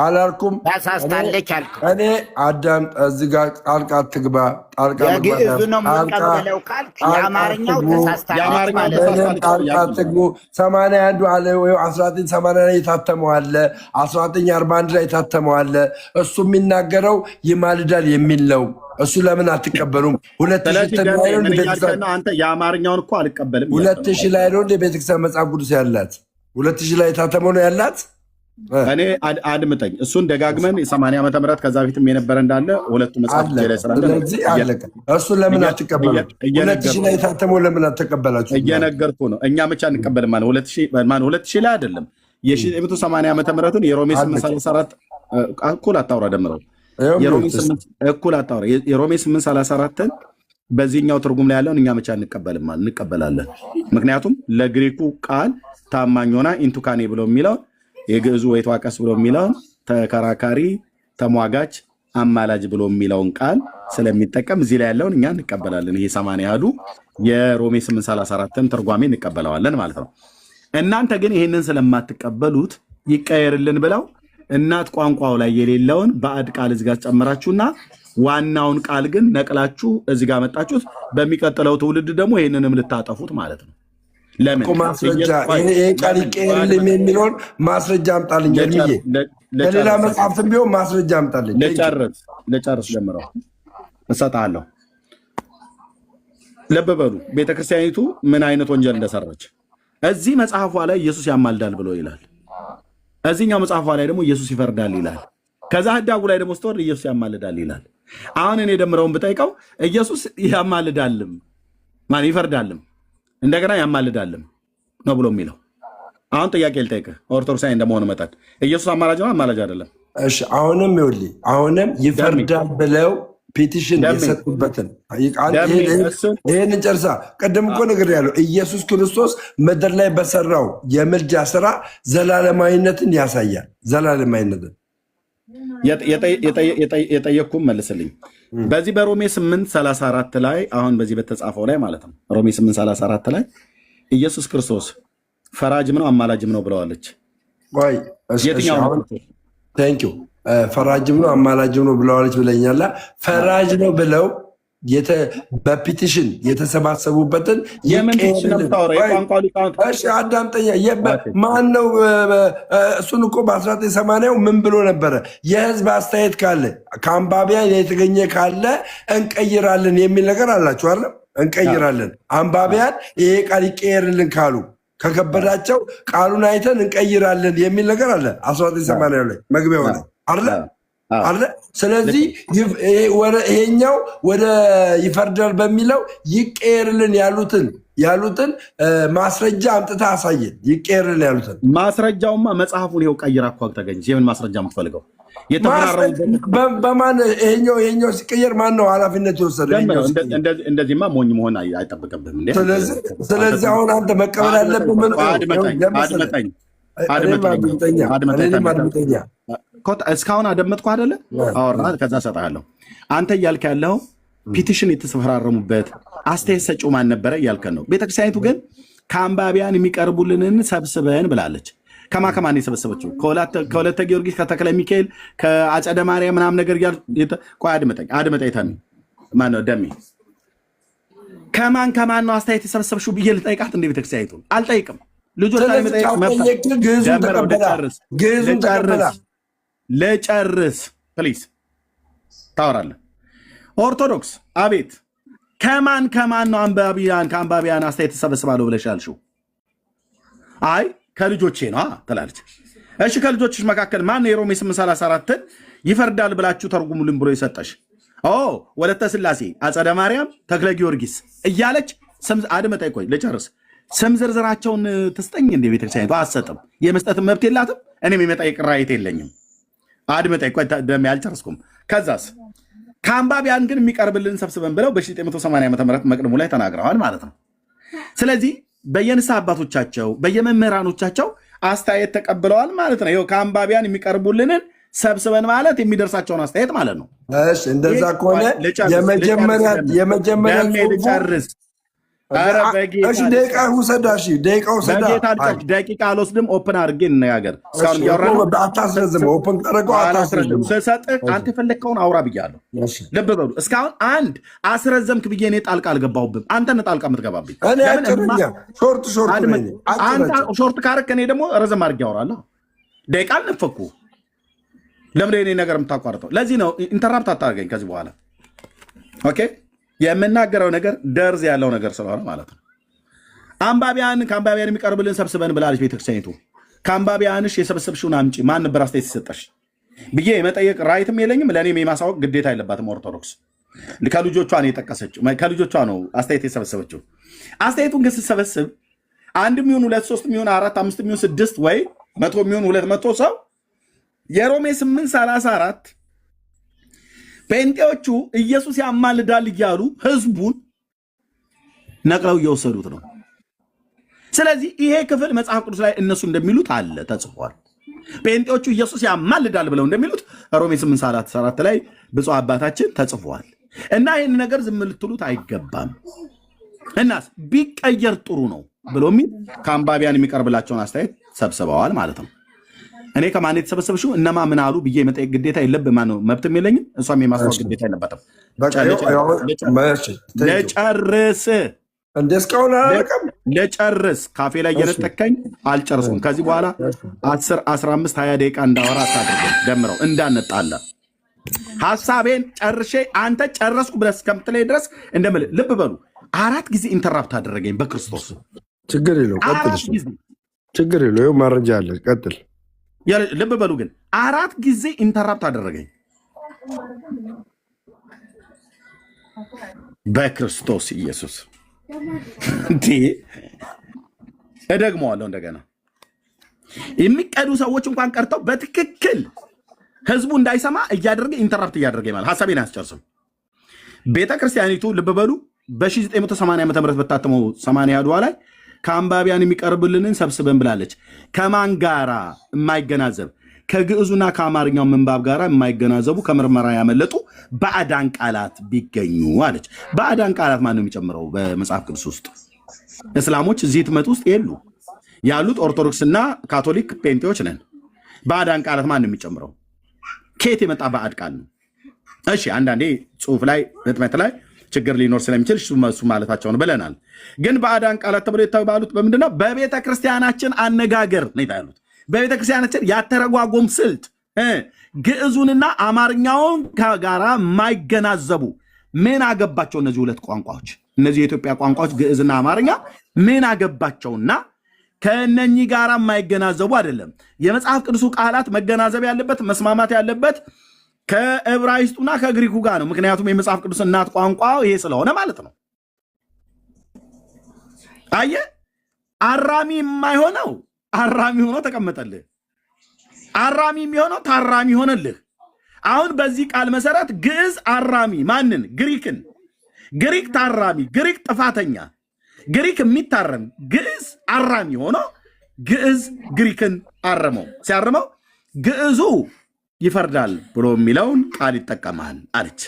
አላልኩም። ተሳስታለች አልኩ። እኔ አዳም እዚህ ጋር ጣልቃ አትግባ። የግዕዙ ነው የምንቀበለው ካልክ የአማርኛው ተሳስታለች ማለት ነው። ጣልቃ አትግቡ። 81 አለ ወይ 1980 ላይ የታተመው አለ፣ 1941 ላይ የታተመው አለ። እሱ የሚናገረው ይማልዳል የሚል ነው። እሱ ለምን አትቀበሉም? 2000 የአማርኛውን እኮ አልቀበልም። 2000 ላይ ነው ቤተክርስቲያን መጽሐፍ ቅዱስ ያላት 2000 ላይ የታተመው ነው ያላት። እኔ አድምጠኝ፣ እሱን ደጋግመን 80 ዓመተ ምህረት ከዛ ፊትም የነበረ እንዳለ ሁለቱ መጽሐፍ ስለዚህ አለቀ። እሱን ለምን አትቀበሉ? 2000 ላይ የታተመው ለምን አትቀበላችሁ? እየነገርኩ ነው። እኛ ብቻ እንቀበል ማለት 2000 ላይ አይደለም የ1980 ዓመተ ምህረቱን የሮሜ 834 እኩል አታውራ ደምረው እኩል አታውራ። የሮሜ 834ን በዚህኛው ትርጉም ላይ ያለውን እኛ ብቻ እንቀበላለን። ምክንያቱም ለግሪኩ ቃል ታማኝ ሆና ኢንቱካኔ ብሎ የሚለውን የግዕዙ ወይ ተዋቀስ ብሎ የሚለውን ተከራካሪ፣ ተሟጋች፣ አማላጅ ብሎ የሚለውን ቃል ስለሚጠቀም እዚህ ላይ ያለውን እኛ እንቀበላለን። ይሄ 80 የሮሜ 834ን ትርጓሜ እንቀበለዋለን ማለት ነው። እናንተ ግን ይህንን ስለማትቀበሉት ይቀየርልን ብለው እናት ቋንቋው ላይ የሌለውን ባዕድ ቃል እዚህ ጋር ጨምራችሁና ዋናውን ቃል ግን ነቅላችሁ እዚህ ጋር መጣችሁት። በሚቀጥለው ትውልድ ደግሞ ይህንንም ልታጠፉት ማለት ነው። ለምን ማስረጃ ይሄ ቃል ይቀየርልኝ የሚለውን ማስረጃ አምጣልኝ። ከሌላ መጽሐፍትም ቢሆን ማስረጃ አምጣልኝ። ለጨርስ ጀምረው እሰጥሃለሁ። ልብ በሉ ቤተክርስቲያኒቱ ምን አይነት ወንጀል እንደሰራች። እዚህ መጽሐፏ ላይ ኢየሱስ ያማልዳል ብሎ ይላል። እዚህኛው መጽሐፏ ላይ ደግሞ ኢየሱስ ይፈርዳል ይላል። ከዛ ህዳጉ ላይ ደግሞ ስትወርድ ኢየሱስ ያማልዳል ይላል። አሁን እኔ ደምረውን ብጠይቀው ኢየሱስ ያማልዳልም ይፈርዳልም እንደገና ያማልዳልም ነው ብሎ የሚለው። አሁን ጥያቄ ልጠይቅህ፣ ኦርቶዶክሳዊ እንደመሆኑ መጠን ኢየሱስ አማላጅ ነው አማላጅ አይደለም? እሺ አሁንም ይኸውልህ አሁንም ይፈርዳል ብለው ፔቲሽን የሰጡበትን ይህን ጨርሳ ቅድም እኮ ነገር ያለው ኢየሱስ ክርስቶስ ምድር ላይ በሰራው የምልጃ ስራ ዘላለማዊነትን ያሳያል። ዘላለማዊነትን የጠየቅኩም መልስልኝ። በዚህ በሮሜ 8:34 ላይ አሁን በዚህ በተጻፈው ላይ ማለት ነው ሮሜ 8:34 ላይ ኢየሱስ ክርስቶስ ፈራጅም ነው አማላጅም ነው ብለዋለች። የትኛው ፈራጅም ነው አማላጅም ነው ብለዋለች ብለኛላ። ፈራጅ ነው ብለው በፒቲሽን የተሰባሰቡበትን አዳምጠኛ ማን ነው? እሱን እኮ በ1980 ምን ብሎ ነበረ? የህዝብ አስተያየት ካለ ከአንባቢያን የተገኘ ካለ እንቀይራለን የሚል ነገር አላችሁ አለ። እንቀይራለን አንባቢያን ይሄ ቃል ይቀየርልን ካሉ ከከበዳቸው ቃሉን አይተን እንቀይራለን የሚል ነገር አለ 1980 ላይ መግቢያው ላይ አለ። ስለዚህ ይሄኛው ወደ ይፈርዳል በሚለው ይቀየርልን ያሉትን ማስረጃ አምጥታ አሳየን። ይቀየርልን ያሉትን ማስረጃውማ መጽሐፉን ይኸው ቀይራ እኮ ተገኘ። የምን ማስረጃ የምትፈልገው? በማን ይሄኛው ሲቀየር ማን ነው ኃላፊነት የወሰደ? እንደዚህማ ሞኝ መሆን አይጠብቅብህም። ስለዚህ አሁን አንተ መቀበል ያለብህ እስካሁን አደመጥኩ አይደለ? አወራ ከዛ ሰጣለሁ። አንተ እያልክ ያለው ፒቲሽን የተፈራረሙበት አስተያየት ሰጪው ማን ነበረ እያልከን ነው። ቤተክርስቲያኒቱ ግን ከአንባቢያን የሚቀርቡልንን ሰብስበን ብላለች። ከማን የሰበሰበችው? ከወለተ ጊዮርጊስ፣ ከተክለ ሚካኤል፣ ከአጸደ ማርያም ምናምን ነገር ቆይ አድመጠኝ ተሚ ማነው ደሜ ከማን ነው አስተያየት የሰበሰብሽው ብዬ ልጠይቃት እንደ ቤተክርስቲያኒቱ አልጠይቅም። ልጆች ለጨርስ ፕሊዝ ታወራለህ። ኦርቶዶክስ አቤት ከማን ነው ከአንባቢያን አስተያየት ተሰበስባለሁ ብለሽ ያልሽው? አይ ከልጆቼ ነው ትላለች። እሺ ከልጆችሽ መካከል ማን ነው የሮሜ 8:34ን ይፈርዳል ብላችሁ ተርጉሙልን ብሎ የሰጠሽ? ወለተ ስላሴ፣ አጸደ ማርያም፣ ተክለ ጊዮርጊስ እያለች አድመጠኝ ቆይ ልጨርስ። ስም ዝርዝራቸውን ትስጠኝ እንደ ቤተክርስቲያኒቱ አትሰጥም። የመስጠትን መብት የላትም። እኔም የመጠየቅ ራይት የለኝም። አድመጠኝ ቆይ ደሜ አልጨርስኩም። ከዛስ ከአንባቢያን ግን የሚቀርብልን ሰብስበን ብለው በ1980 ዓ.ም መቅድሙ ላይ ተናግረዋል ማለት ነው። ስለዚህ በየንስሐ አባቶቻቸው በየመምህራኖቻቸው አስተያየት ተቀብለዋል ማለት ነው። ከአንባቢያን የሚቀርቡልንን ሰብስበን ማለት የሚደርሳቸውን አስተያየት ማለት ነው። እሺ እንደዛ ከሆነ የመጀመሪያ ልጨርስ። ደቂቃ ውሰዳ። ደቂቃ አልወስድም። ኦፕን አድርጌ እንነጋገር። ስሰጥህ አንተ የፈለግከውን አውራ ብያለሁ። ልብ በሉ። እስካሁን አንድ አስረዘምክ ብዬ እኔ ጣልቃ አልገባሁብም። አንተን ጣልቃ የምትገባብኝ ሾርት ካረክ እኔ ደግሞ ረዘም አድርጌ አወራለሁ። ደቂቃ አልነፈኩ። ለምን እኔ ነገር የምታቋርጠው? ለዚህ ነው ኢንተራፕት አታደርገኝ ከዚህ በኋላ ኦኬ። የምናገረው ነገር ደርዝ ያለው ነገር ስለሆነ ማለት ነው። ከአንባቢያን የሚቀርብልን ሰብስበን ብላለች ቤተክርስቲያኒቱ። ከአንባቢያንሽ የሰበሰብሽውን አምጪ። ማን ነበር አስተያየት ሲሰጠሽ ብዬ የመጠየቅ ራይትም የለኝም። ለእኔም የማሳወቅ ግዴታ የለባትም ኦርቶዶክስ። ከልጆቿ ነው የጠቀሰችው፣ ከልጆቿ ነው አስተያየት የሰበሰበችው። አስተያየቱን ግን ስትሰበስብ 1 ሚሆን 2 3 ሚሆን 4 5 ሚሆን 6 ወይ 100 ሚሆን 200 ሰው የሮሜ 8:34 ጴንጤዎቹ ኢየሱስ ያማልዳል እያሉ ህዝቡን ነቅለው እየወሰዱት ነው። ስለዚህ ይሄ ክፍል መጽሐፍ ቅዱስ ላይ እነሱ እንደሚሉት አለ ተጽፏል። ጴንጤዎቹ ኢየሱስ ያማልዳል ብለው እንደሚሉት ሮሜ 8:34 ላይ ብፁዕ አባታችን ተጽፏል። እና ይህን ነገር ዝም ልትሉት አይገባም። እናስ ቢቀየር ጥሩ ነው ብሎ የሚል ከአንባቢያን የሚቀርብላቸውን አስተያየት ሰብስበዋል ማለት ነው። እኔ ከማን የተሰበሰብሽው እነማ ምን አሉ ብዬ የመጠየቅ ግዴታ የለብህ። ማነው መብትም የለኝም። እሷም የማስታወቅ ግዴታ የለባትም። ለጨርስ ካፌ ላይ እየነጠቀኝ አልጨርስኩም። ከዚህ በኋላ 10 15 20 ደቂቃ እንዳወራ አታድርገኝ። ደምረው እንዳነጣለ ሀሳቤን ጨርሼ አንተ ጨረስኩ ብለህ እስከምትለኝ ድረስ እንደምልህ ልብ በሉ። 4 ጊዜ ኢንተራፕት አደረገኝ በክርስቶስ። ችግር የለው ቀጥል። ችግር የለው ማረጃ አለ ቀጥል። ልብ በሉ ግን 4 ጊዜ ኢንተራፕት አደረገኝ በክርስቶስ ኢየሱስ። እደግመዋለሁ እንደገና። የሚቀዱ ሰዎች እንኳን ቀርተው በትክክል ህዝቡ እንዳይሰማ እያደረገ ኢንተራፕት እያደረገ ማለት ሀሳቤን አያስጨርስም። ቤተክርስቲያኒቱ ልብ በሉ በ1980 ዓ.ም በታተመው 80 አድዋ ላይ ከአንባቢያን የሚቀርብልንን ሰብስበን ብላለች። ከማን ጋራ የማይገናዘብ ከግዕዙና ከአማርኛው ምንባብ ጋር የማይገናዘቡ ከምርመራ ያመለጡ ባዕዳን ቃላት ቢገኙ አለች። ባዕዳን ቃላት ማን ነው የሚጨምረው? በመጽሐፍ ቅዱስ ውስጥ እስላሞች እዚህ ህትመት ውስጥ የሉ። ያሉት ኦርቶዶክስና ካቶሊክ ጴንጤዎች ነን። ባዕዳን ቃላት ማን ነው የሚጨምረው? ከየት የመጣ ባዕድ ቃል ነው? እሺ አንዳንዴ ጽሁፍ ላይ ህትመት ላይ ችግር ሊኖር ስለሚችል እሱ ማለታቸው ነው ብለናል። ግን ባዕዳን ቃላት ተብሎ የተባሉት በምንድነው? በቤተ ክርስቲያናችን አነጋገር ነው ያሉት። በቤተ ክርስቲያናችን ያተረጓጎም ስልት ግዕዙንና አማርኛውን ጋራ የማይገናዘቡ ምን አገባቸው? እነዚህ ሁለት ቋንቋዎች፣ እነዚህ የኢትዮጵያ ቋንቋዎች ግዕዝና አማርኛ ምን አገባቸውና ከነኚህ ጋር የማይገናዘቡ አይደለም። የመጽሐፍ ቅዱሱ ቃላት መገናዘብ ያለበት መስማማት ያለበት ከዕብራይስጡና ከግሪኩ ጋር ነው። ምክንያቱም የመጽሐፍ ቅዱስ እናት ቋንቋ ይሄ ስለሆነ ማለት ነው። አየ አራሚ የማይሆነው አራሚ ሆኖ ተቀመጠልህ። አራሚ የሚሆነው ታራሚ ሆነልህ። አሁን በዚህ ቃል መሰረት ግዕዝ አራሚ ማንን? ግሪክን። ግሪክ ታራሚ፣ ግሪክ ጥፋተኛ፣ ግሪክ የሚታረም፣ ግዕዝ አራሚ ሆኖ ግዕዝ ግሪክን አረመው። ሲያርመው ግዕዙ ይፈርዳል ብሎ የሚለውን ቃል ይጠቀማል አለች።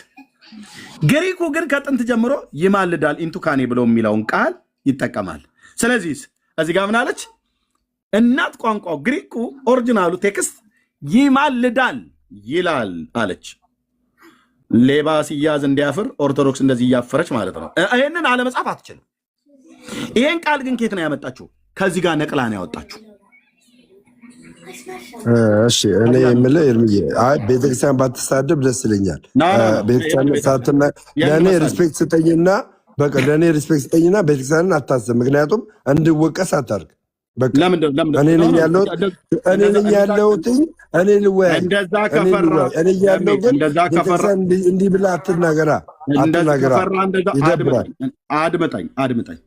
ግሪኩ ግን ከጥንት ጀምሮ ይማልዳል ኢንቱካኔ ብሎ የሚለውን ቃል ይጠቀማል። ስለዚህ እዚህ ጋር ምን አለች? እናት ቋንቋው ግሪኩ ኦሪጂናሉ ቴክስት ይማልዳል ይላል አለች። ሌባ ሲያዝ እንዲያፍር ኦርቶዶክስ እንደዚህ እያፈረች ማለት ነው። ይህንን አለመጻፍ አትችልም። ይህን ቃል ግን ኬት ነው ያመጣችሁ? ከዚህ ጋር ነቅላ ነው ያወጣችሁ። እሺ እኔ የምልህ እርምዬ ቤተክርስቲያን ባትሳደብ ደስ ይለኛል። ቤተክርስቲያን ለእኔ ሪስፔክት ስጠኝና በቃ ለእኔ ሪስፔክት ስጠኝና ቤተክርስቲያንን አታስብ። ምክንያቱም እንድወቀስ አታርግ። እኔ ነኝ ያለሁት እኔ ልወያይ እኔ ያለው ግን እንዲህ ብለህ አትናገራ። ይደብራል። አድምጠኝ።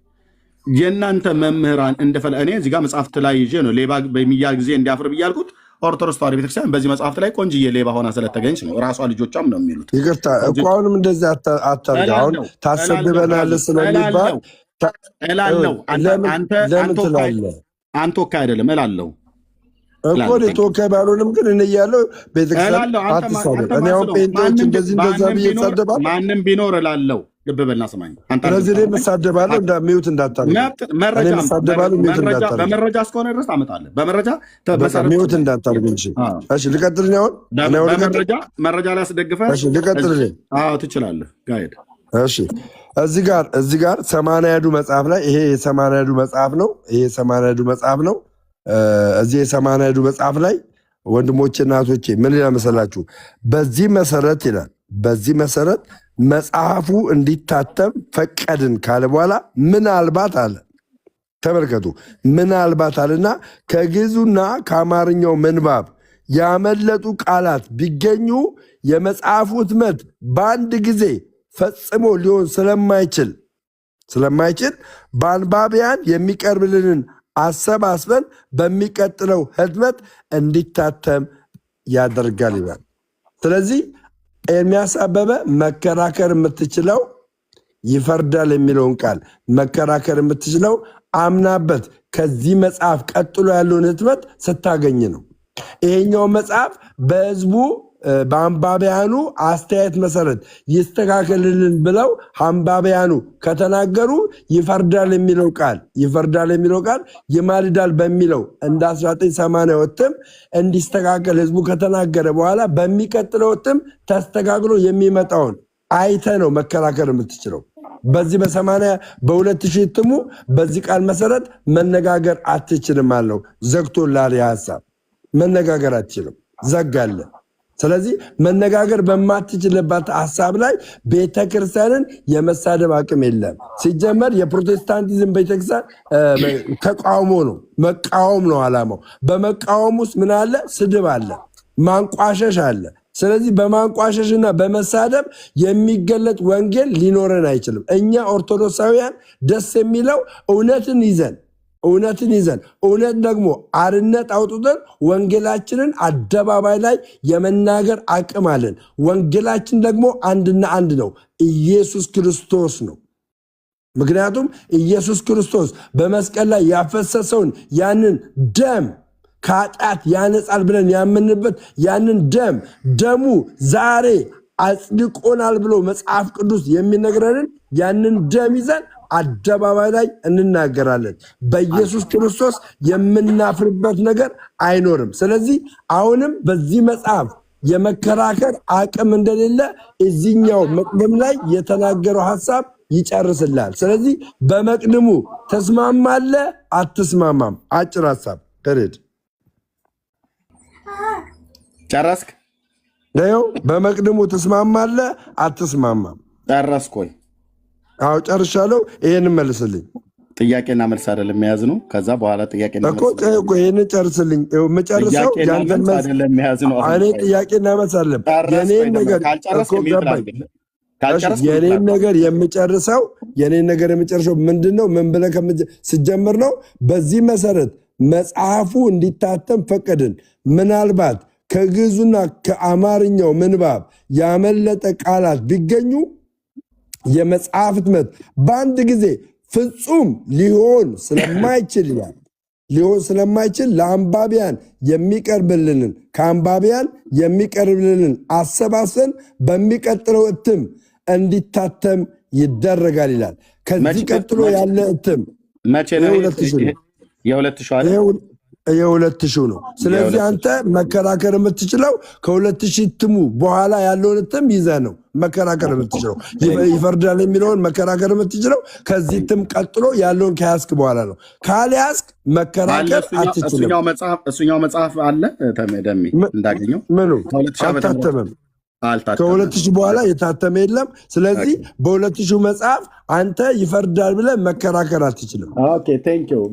የእናንተ መምህራን እንደፈለ እኔ እዚህ ጋር መጽሐፍት ላይ ይዤ ነው ሌባ በሚያል ጊዜ እንዲያፍር ብያልኩት። ኦርቶዶክስ ተዋሕዶ ቤተክርስቲያን በዚህ መጽሐፍት ላይ ቆንጅዬ ሌባ ሆና ስለተገኘች ነው። ራሷ ልጆቿም ነው የሚሉት። ይቅርታ እኮ አሁንም እንደዚህ አታርግ። አሁን ታሰድበናለህ ስለሚባል እላለሁ። ለምን ትላለህ? አንተ ወካይ አይደለም እላለሁ እኮ ተወካይ ባልሆንም ግን እኔ እያለሁ ቤተክርስቲያን አትሳደብ። እኔ አሁን ጴንጤዎች እንደዚህ እንደዛ ብዬ እሳደባለሁ። ማንም ቢኖር እላለሁ። ልብ በልና ስማኝ። ስለዚህ እኔ እሳደባለሁ። ሚውት እንዳታደርግ። በመረጃ እስከሆነ ድረስ አመጣለሁ። በመረጃ ሚውት እንዳታደርግ እንጂ። እሺ ልቀጥል። አሁን መረጃ ላይ አስደግፈህ ልቀጥል። ትችላለህ። ጋሄድ እሺ እዚህ ጋር ሰማንያዱ መጽሐፍ ላይ ይሄ የሰማንያዱ መጽሐፍ ነው። ይሄ የሰማንያዱ መጽሐፍ ነው። እዚህ የሰማንያዱ መጽሐፍ ላይ ወንድሞቼ እናቶቼ ምን ይላል መሰላችሁ? በዚህ መሰረት ይላል በዚህ መሰረት መጽሐፉ እንዲታተም ፈቀድን ካለ በኋላ ምናልባት አለ። ተመልከቱ፣ ምናልባት አለና ከግዕዙና ከአማርኛው ምንባብ ያመለጡ ቃላት ቢገኙ የመጽሐፉ ህትመት በአንድ ጊዜ ፈጽሞ ሊሆን ስለማይችል በአንባቢያን የሚቀርብልንን አሰባስበን በሚቀጥለው ህትመት እንዲታተም ያደርጋል ይላል። ስለዚህ ኤርምያስ አበበ መከራከር የምትችለው ይፈርዳል የሚለውን ቃል መከራከር የምትችለው አምናበት ከዚህ መጽሐፍ ቀጥሎ ያለውን ህትመት ስታገኝ ነው። ይሄኛው መጽሐፍ በህዝቡ በአንባቢያኑ አስተያየት መሰረት ይስተካከልልን ብለው አንባቢያኑ ከተናገሩ ይፈርዳል የሚለው ቃል ይማልዳል በሚለው እንደ 1980 እትም እንዲስተካከል ህዝቡ ከተናገረ በኋላ በሚቀጥለው እትም ተስተካክሎ የሚመጣውን አይተ ነው መከራከር የምትችለው። በዚህ በ2000 እትሙ በዚህ ቃል መሰረት መነጋገር አትችልም አለው። ዘግቶላል። ሀሳብ መነጋገር አትችልም፣ ዘጋለ። ስለዚህ መነጋገር በማትችልበት ሀሳብ ላይ ቤተክርስቲያንን የመሳደብ አቅም የለም። ሲጀመር የፕሮቴስታንቲዝም ቤተክርስቲያን ተቃውሞ ነው፣ መቃወም ነው ዓላማው። በመቃወም ውስጥ ምን አለ? ስድብ አለ፣ ማንቋሸሽ አለ። ስለዚህ በማንቋሸሽና በመሳደብ የሚገለጥ ወንጌል ሊኖረን አይችልም። እኛ ኦርቶዶክሳውያን ደስ የሚለው እውነትን ይዘን እውነት ደግሞ አርነት አውጥተን ወንጌላችንን አደባባይ ላይ የመናገር አቅም አለን። ወንጌላችን ደግሞ አንድና አንድ ነው፣ ኢየሱስ ክርስቶስ ነው። ምክንያቱም ኢየሱስ ክርስቶስ በመስቀል ላይ ያፈሰሰውን ያንን ደም ከኃጢአት ያነጻል ብለን ያምንበት ያንን ደሙ ዛሬ አጽድቆናል ብሎ መጽሐፍ ቅዱስ የሚነግረንን ያንን ደም ይዘን አደባባይ ላይ እንናገራለን። በኢየሱስ ክርስቶስ የምናፍርበት ነገር አይኖርም። ስለዚህ አሁንም በዚህ መጽሐፍ የመከራከር አቅም እንደሌለ እዚህኛው መቅደም ላይ የተናገረው ሐሳብ ይጨርስላል። ስለዚህ በመቅድሙ ተስማማለህ አትስማማም? አጭር ሐሳብ ፔሬድ ጨረስክ? በመቅድሙ ተስማማለህ አትስማማም? ጨረስኩ። አዎ ጨርሻለሁ። ይሄን መልስልኝ። ጥያቄና መልስ አይደለም የያዝ ነው። ከዛ በኋላ ጥያቄና መልስ ይህን ጨርስልኝ። መጨረሻው ያንተን መልስ አይደለም የያዝ ነው። እኔ ጥያቄ መልስ አይደለም የኔን ነገር የኔን ነገር የምጨርሰው ምንድነው? ምን ብለህ ስጀምር ነው። በዚህ መሰረት መጽሐፉ እንዲታተም ፈቀድን። ምናልባት ከግዕዙና ከአማርኛው ምንባብ ያመለጠ ቃላት ቢገኙ የመጽሐፍ ህትመት በአንድ ጊዜ ፍጹም ሊሆን ስለማይችል ለአንባቢያን የሚቀርብልንን አሰባሰን በሚቀጥለው እትም እንዲታተም ይደረጋል ይላል። ከዚህ ቀጥሎ ያለ እትም የ2000 ነው። ስለዚህ አንተ መከራከር የምትችለው ከ2000 እትሙ በኋላ ያለውን እትም ይዘህ ነው መከራከር የምትችለው። ይፈርዳል የሚለውን መከራከር የምትችለው ከዚህ እትም ቀጥሎ ያለውን ከያዝክ በኋላ ነው። ካልያዝክ መከራከር አትችልም። እሱኛው መጽሐፍ አለ ደሜ እንዳገኘው ምኑ አልታተመም። ከ2000 በኋላ የታተመ የለም። ስለዚህ በ2000 መጽሐፍ አንተ ይፈርዳል ብለህ መከራከር አትችልም።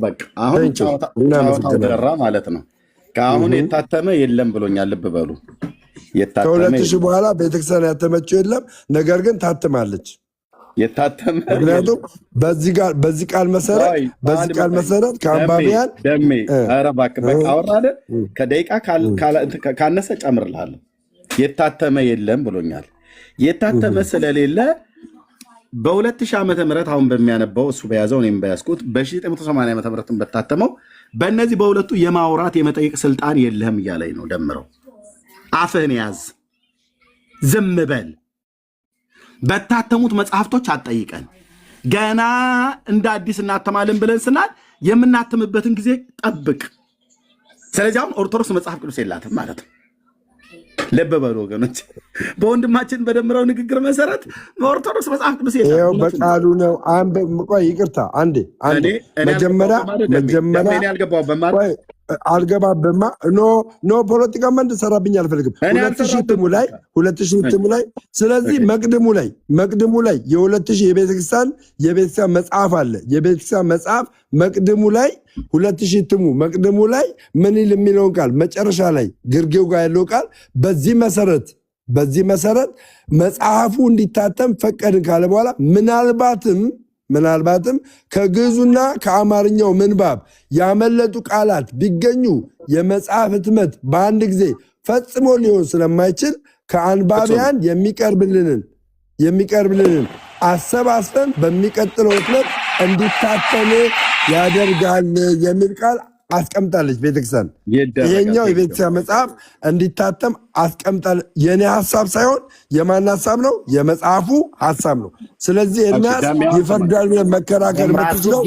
በቃ አሁን ጨዋታው ደራ ማለት ነው። ከአሁን የታተመ የለም ብሎኛል። ልብ በሉ። ከ2000 በኋላ ቤተክርስቲያን ያተመችው የለም፣ ነገር ግን ታትማለች። ምክንያቱም በዚህ ቃል መሰረት ከአንባቢያን አወራደ ከደቂቃ ካነሰ ጨምርልሃለሁ። የታተመ የለም ብሎኛል። የታተመ ስለሌለ በ2000 ዓመተ ምህረት አሁን በሚያነበው እሱ በያዘው እኔም በያዝኩት በ1980 ዓመተ ምህረት በታተመው በእነዚህ በሁለቱ የማውራት የመጠየቅ ስልጣን የለህም እያለኝ ነው። ደምረው አፍህን ያዝ፣ ዝም በል። በታተሙት መጽሐፍቶች አትጠይቀን። ገና እንደ አዲስ እናተማለን ብለን ስናል የምናትምበትን ጊዜ ጠብቅ። ስለዚህ አሁን ኦርቶዶክስ መጽሐፍ ቅዱስ የላትም ማለት ነው። ልብ በሉ ወገኖች፣ በወንድማችን በደምረው ንግግር መሰረት በኦርቶዶክስ መጽሐፍ ቅዱስ በቃሉ ነው። ይቅርታ አንዴ መጀመሪያ አልገባበማ ኖ ፖለቲካ መንድ ሰራብኝ አልፈልግም። 2000 እትሙ ላይ ስለዚህ መቅድሙ ላይ የ2000 የቤተክርስቲያን መጽሐፍ አለ። የቤተክርስቲያን መጽሐፍ መቅድሙ ላይ 2000 እትሙ መቅድሙ ላይ ምን ይል የሚለውን ቃል መጨረሻ ላይ ግርጌው ጋር ያለው ቃል በዚህ መሰረት መጽሐፉ እንዲታተም ፈቀድን ካለ በኋላ ምናልባትም ከግዕዙና ከአማርኛው ምንባብ ያመለጡ ቃላት ቢገኙ የመጽሐፍ ህትመት በአንድ ጊዜ ፈጽሞ ሊሆን ስለማይችል ከአንባቢያን የሚቀርብልንን አሰባስበን በሚቀጥለው ህትመት እንዲታተም ያደርጋል የሚል ቃል አስቀምጣለች ቤተክርስቲያን። ይሄኛው የቤተክርስቲያን መጽሐፍ እንዲታተም አስቀምጣለች። የኔ ሀሳብ ሳይሆን የማን ሀሳብ ነው? የመጽሐፉ ሀሳብ ነው። ስለዚህ ኤርምያስ ይፈርዳል ብለን መከራከር የምትችለው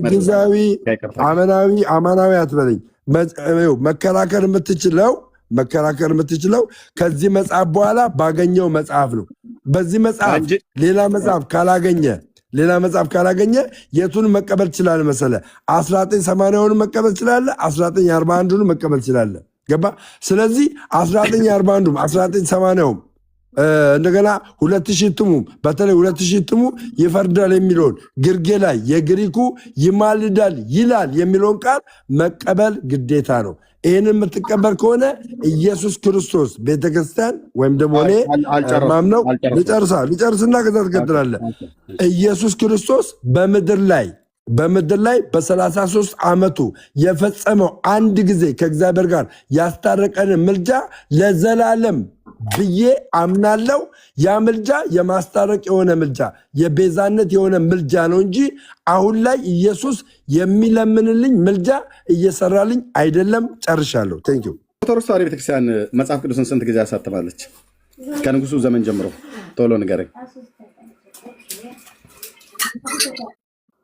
ጊዜያዊ አማናዊ አትበለኝ። መከራከር የምትችለው ከዚህ መጽሐፍ በኋላ ባገኘው መጽሐፍ ነው። በዚህ መጽሐፍ ሌላ መጽሐፍ ካላገኘ የቱን መቀበል ትችላለህ መሰለህ? 1980ውን መቀበል ትችላለህ፣ 1941ን መቀበል ትችላለህ። ገባ? ስለዚህ 1941ም 1980ም እንደገና 2000 እትሙ በተለይ 2000 እትሙ ይፈርዳል የሚለውን ግርጌ ላይ የግሪኩ ይማልዳል ይላል የሚለውን ቃል መቀበል ግዴታ ነው። ይህን የምትቀበል ከሆነ ኢየሱስ ክርስቶስ ቤተክርስቲያን ወይም ደግሞ እኔ ማምነው ልጨርስና ከዛ ትቀጥላለህ። ኢየሱስ ክርስቶስ በምድር ላይ በ33 ዓመቱ የፈጸመው አንድ ጊዜ ከእግዚአብሔር ጋር ያስታረቀንን ምልጃ ለዘላለም ብዬ አምናለው። ያ ምልጃ የማስታረቅ የሆነ ምልጃ፣ የቤዛነት የሆነ ምልጃ ነው እንጂ አሁን ላይ ኢየሱስ የሚለምንልኝ ምልጃ እየሰራልኝ አይደለም። ጨርሻለሁ። ቴንክ ዩ። ኦርቶዶክስ ተዋሕዶ ቤተክርስቲያን መጽሐፍ ቅዱስን ስንት ጊዜ ያሳትማለች? ከንጉሱ ዘመን ጀምሮ ቶሎ ንገረኝ።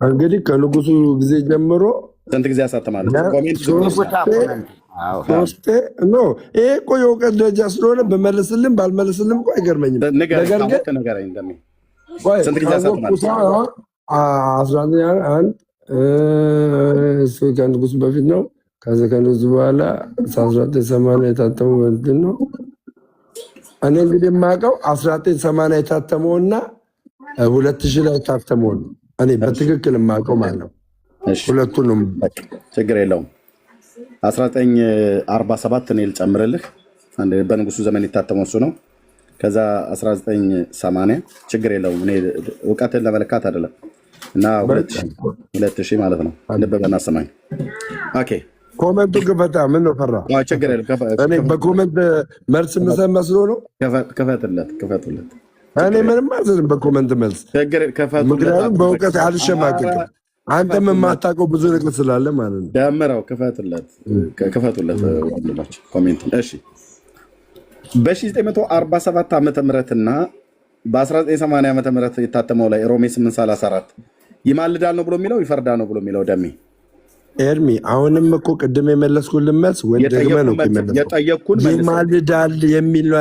እንግዲህ ከንጉሱ ጊዜ ጀምሮ ስንት ጊዜ ያሳትማለች? ይሄ እኮ የእውቀት ደረጃ ስለሆነ በመለስልም ባልመለስልም እኮ አይገርመኝም። ነገር ግን ከንጉሱ በፊት ነው። ከንጉሱ በኋላ 1980 የታተመው ምንድን ነው? እኔ እንግዲህ የማውቀው 1980 የታተመውና 2000 ላይ ታተመው ነው እኔ በትክክል የማውቀው ማለት ነው። ሁለቱንም ችግር የለውም። 1947 እኔ ልጨምርልህ። በንጉሱ ዘመን የታተመው እሱ ነው። ከዛ 1980 ችግር የለውም። እኔ እውቀትን ለመለካት አይደለም። እና 2000 ማለት ነው። ልብ በልና ሰማኝ። ኦኬ ኮመንቱ ክፈታ። ምን ነው ፈራ? ችግር የለም። እኔ በኮመንት መልስ ምሰማ መስሎ ነው። ክፈትለት። እኔ ምንም አልልም በኮመንት መልስ፣ ምክንያቱም በእውቀት አልሸማቅቅም። አንተም የማታውቀው ብዙ ነገር ስላለ ማለት ነው። ደምረው ክፈቱለት ወንድሞች ኮሜንት። እሺ በ1947 ዓ.ም እና በ1980 ዓ.ም የታተመው ላይ ሮሜ 8:34 ይማልዳል ነው ብሎ የሚለው ይፈርዳል ነው ብሎ የሚለው ደሜ ኤርሚ አሁንም እኮ ቅድም የመለስኩልን መልስ ወይ ደግመህ ነው የጠየቅኩን ይማልዳል የሚል ነው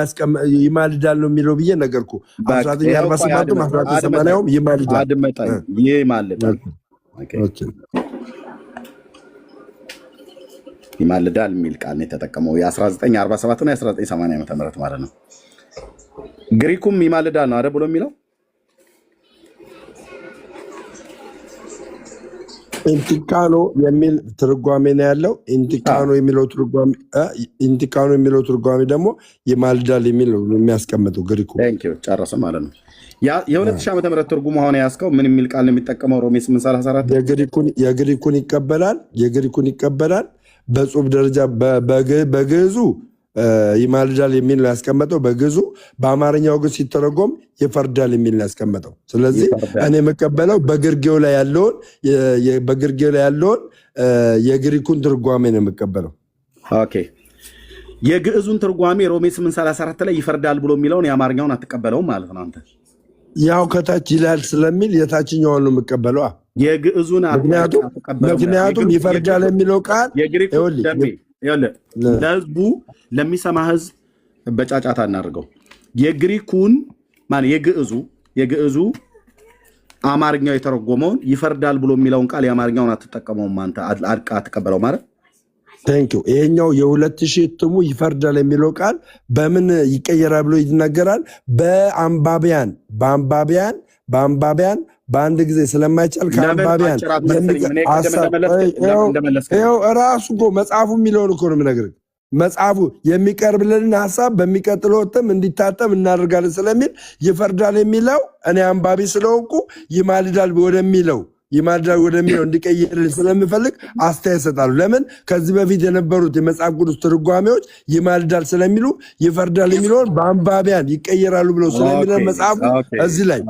ይማልዳል ነው የሚለው ብዬ ነገርኩ። 1947 1980 ይማልዳል ይማልዳል የሚል ቃል ነው የተጠቀመው። የ1947 እና የ1980 ዓ.ም ማለት ነው። ግሪኩም ይማልዳል ነው አይደል ብሎ የሚለው ኢንቲካኖ የሚል ትርጓሜ ነው ያለው። ኢንቲካኖ የሚለው ትርጓሜ ደግሞ ይማልዳል የሚል ነው የሚያስቀምጠው ግሪኩ። ጨረሰ ማለት ነው። የ2000 ዓ.ም ትርጉም ሆነ ያስከው ምን የሚል ቃል ነው የሚጠቀመው? ሮሜ 8:34 የግሪኩን ይቀበላል። በጽሁፍ ደረጃ በግዕዙ ይማልዳል የሚል ነው ያስቀመጠው። በግዕዙ በአማርኛው ግን ሲተረጎም ይፈርዳል የሚል ነው ያስቀመጠው። ስለዚህ እኔ የምቀበለው በግርጌው ላይ ያለውን የግሪኩን ትርጓሜ ነው የምቀበለው። ኦኬ የግዕዙን ትርጓሜ ሮሜ 8:34 ላይ ይፈርዳል ብሎ የሚለውን የአማርኛውን አትቀበለውም ማለት ነው አንተ? ያው ከታች ይላል ስለሚል የታችኛውን ነው የምቀበለው። የግዕዙን ምክንያቱም ይፈርዳል የሚለው ቃል ለህዝቡ ለሚሰማ ህዝብ በጫጫታ እናድርገው። የግሪኩን የግዕዙ አማርኛው የተረጎመውን ይፈርዳል ብሎ የሚለውን ቃል የአማርኛውን አትጠቀመውም አንተ? አትቀበለው ማለት ቴንኪው። ይሄኛው የ2000 እትሙ ይፈርዳል የሚለው ቃል በምን ይቀየራል ብሎ ይናገራል? በአንባቢያን በአንድ ጊዜ ስለማይቻል ከአንባቢያን ራሱ እኮ መጽሐፉ የሚለውን እኮ ነው የምነግርህ። መጽሐፉ የሚቀርብልንን ሀሳብ በሚቀጥለው እትም እንዲታተም እናደርጋለን ስለሚል ይፈርዳል የሚለው እኔ አንባቢ ስለሆንኩ ይማልዳል ወደሚለው እንዲቀይርልን ስለምፈልግ አስተያየት እሰጣለሁ። ለምን ከዚህ በፊት የነበሩት የመጽሐፍ ቅዱስ ትርጓሜዎች ይማልዳል ስለሚሉ ይፈርዳል የሚለውን በአንባቢያን ይቀየራሉ ብለው ስለሚለን መጽሐፉ እዚህ ላይ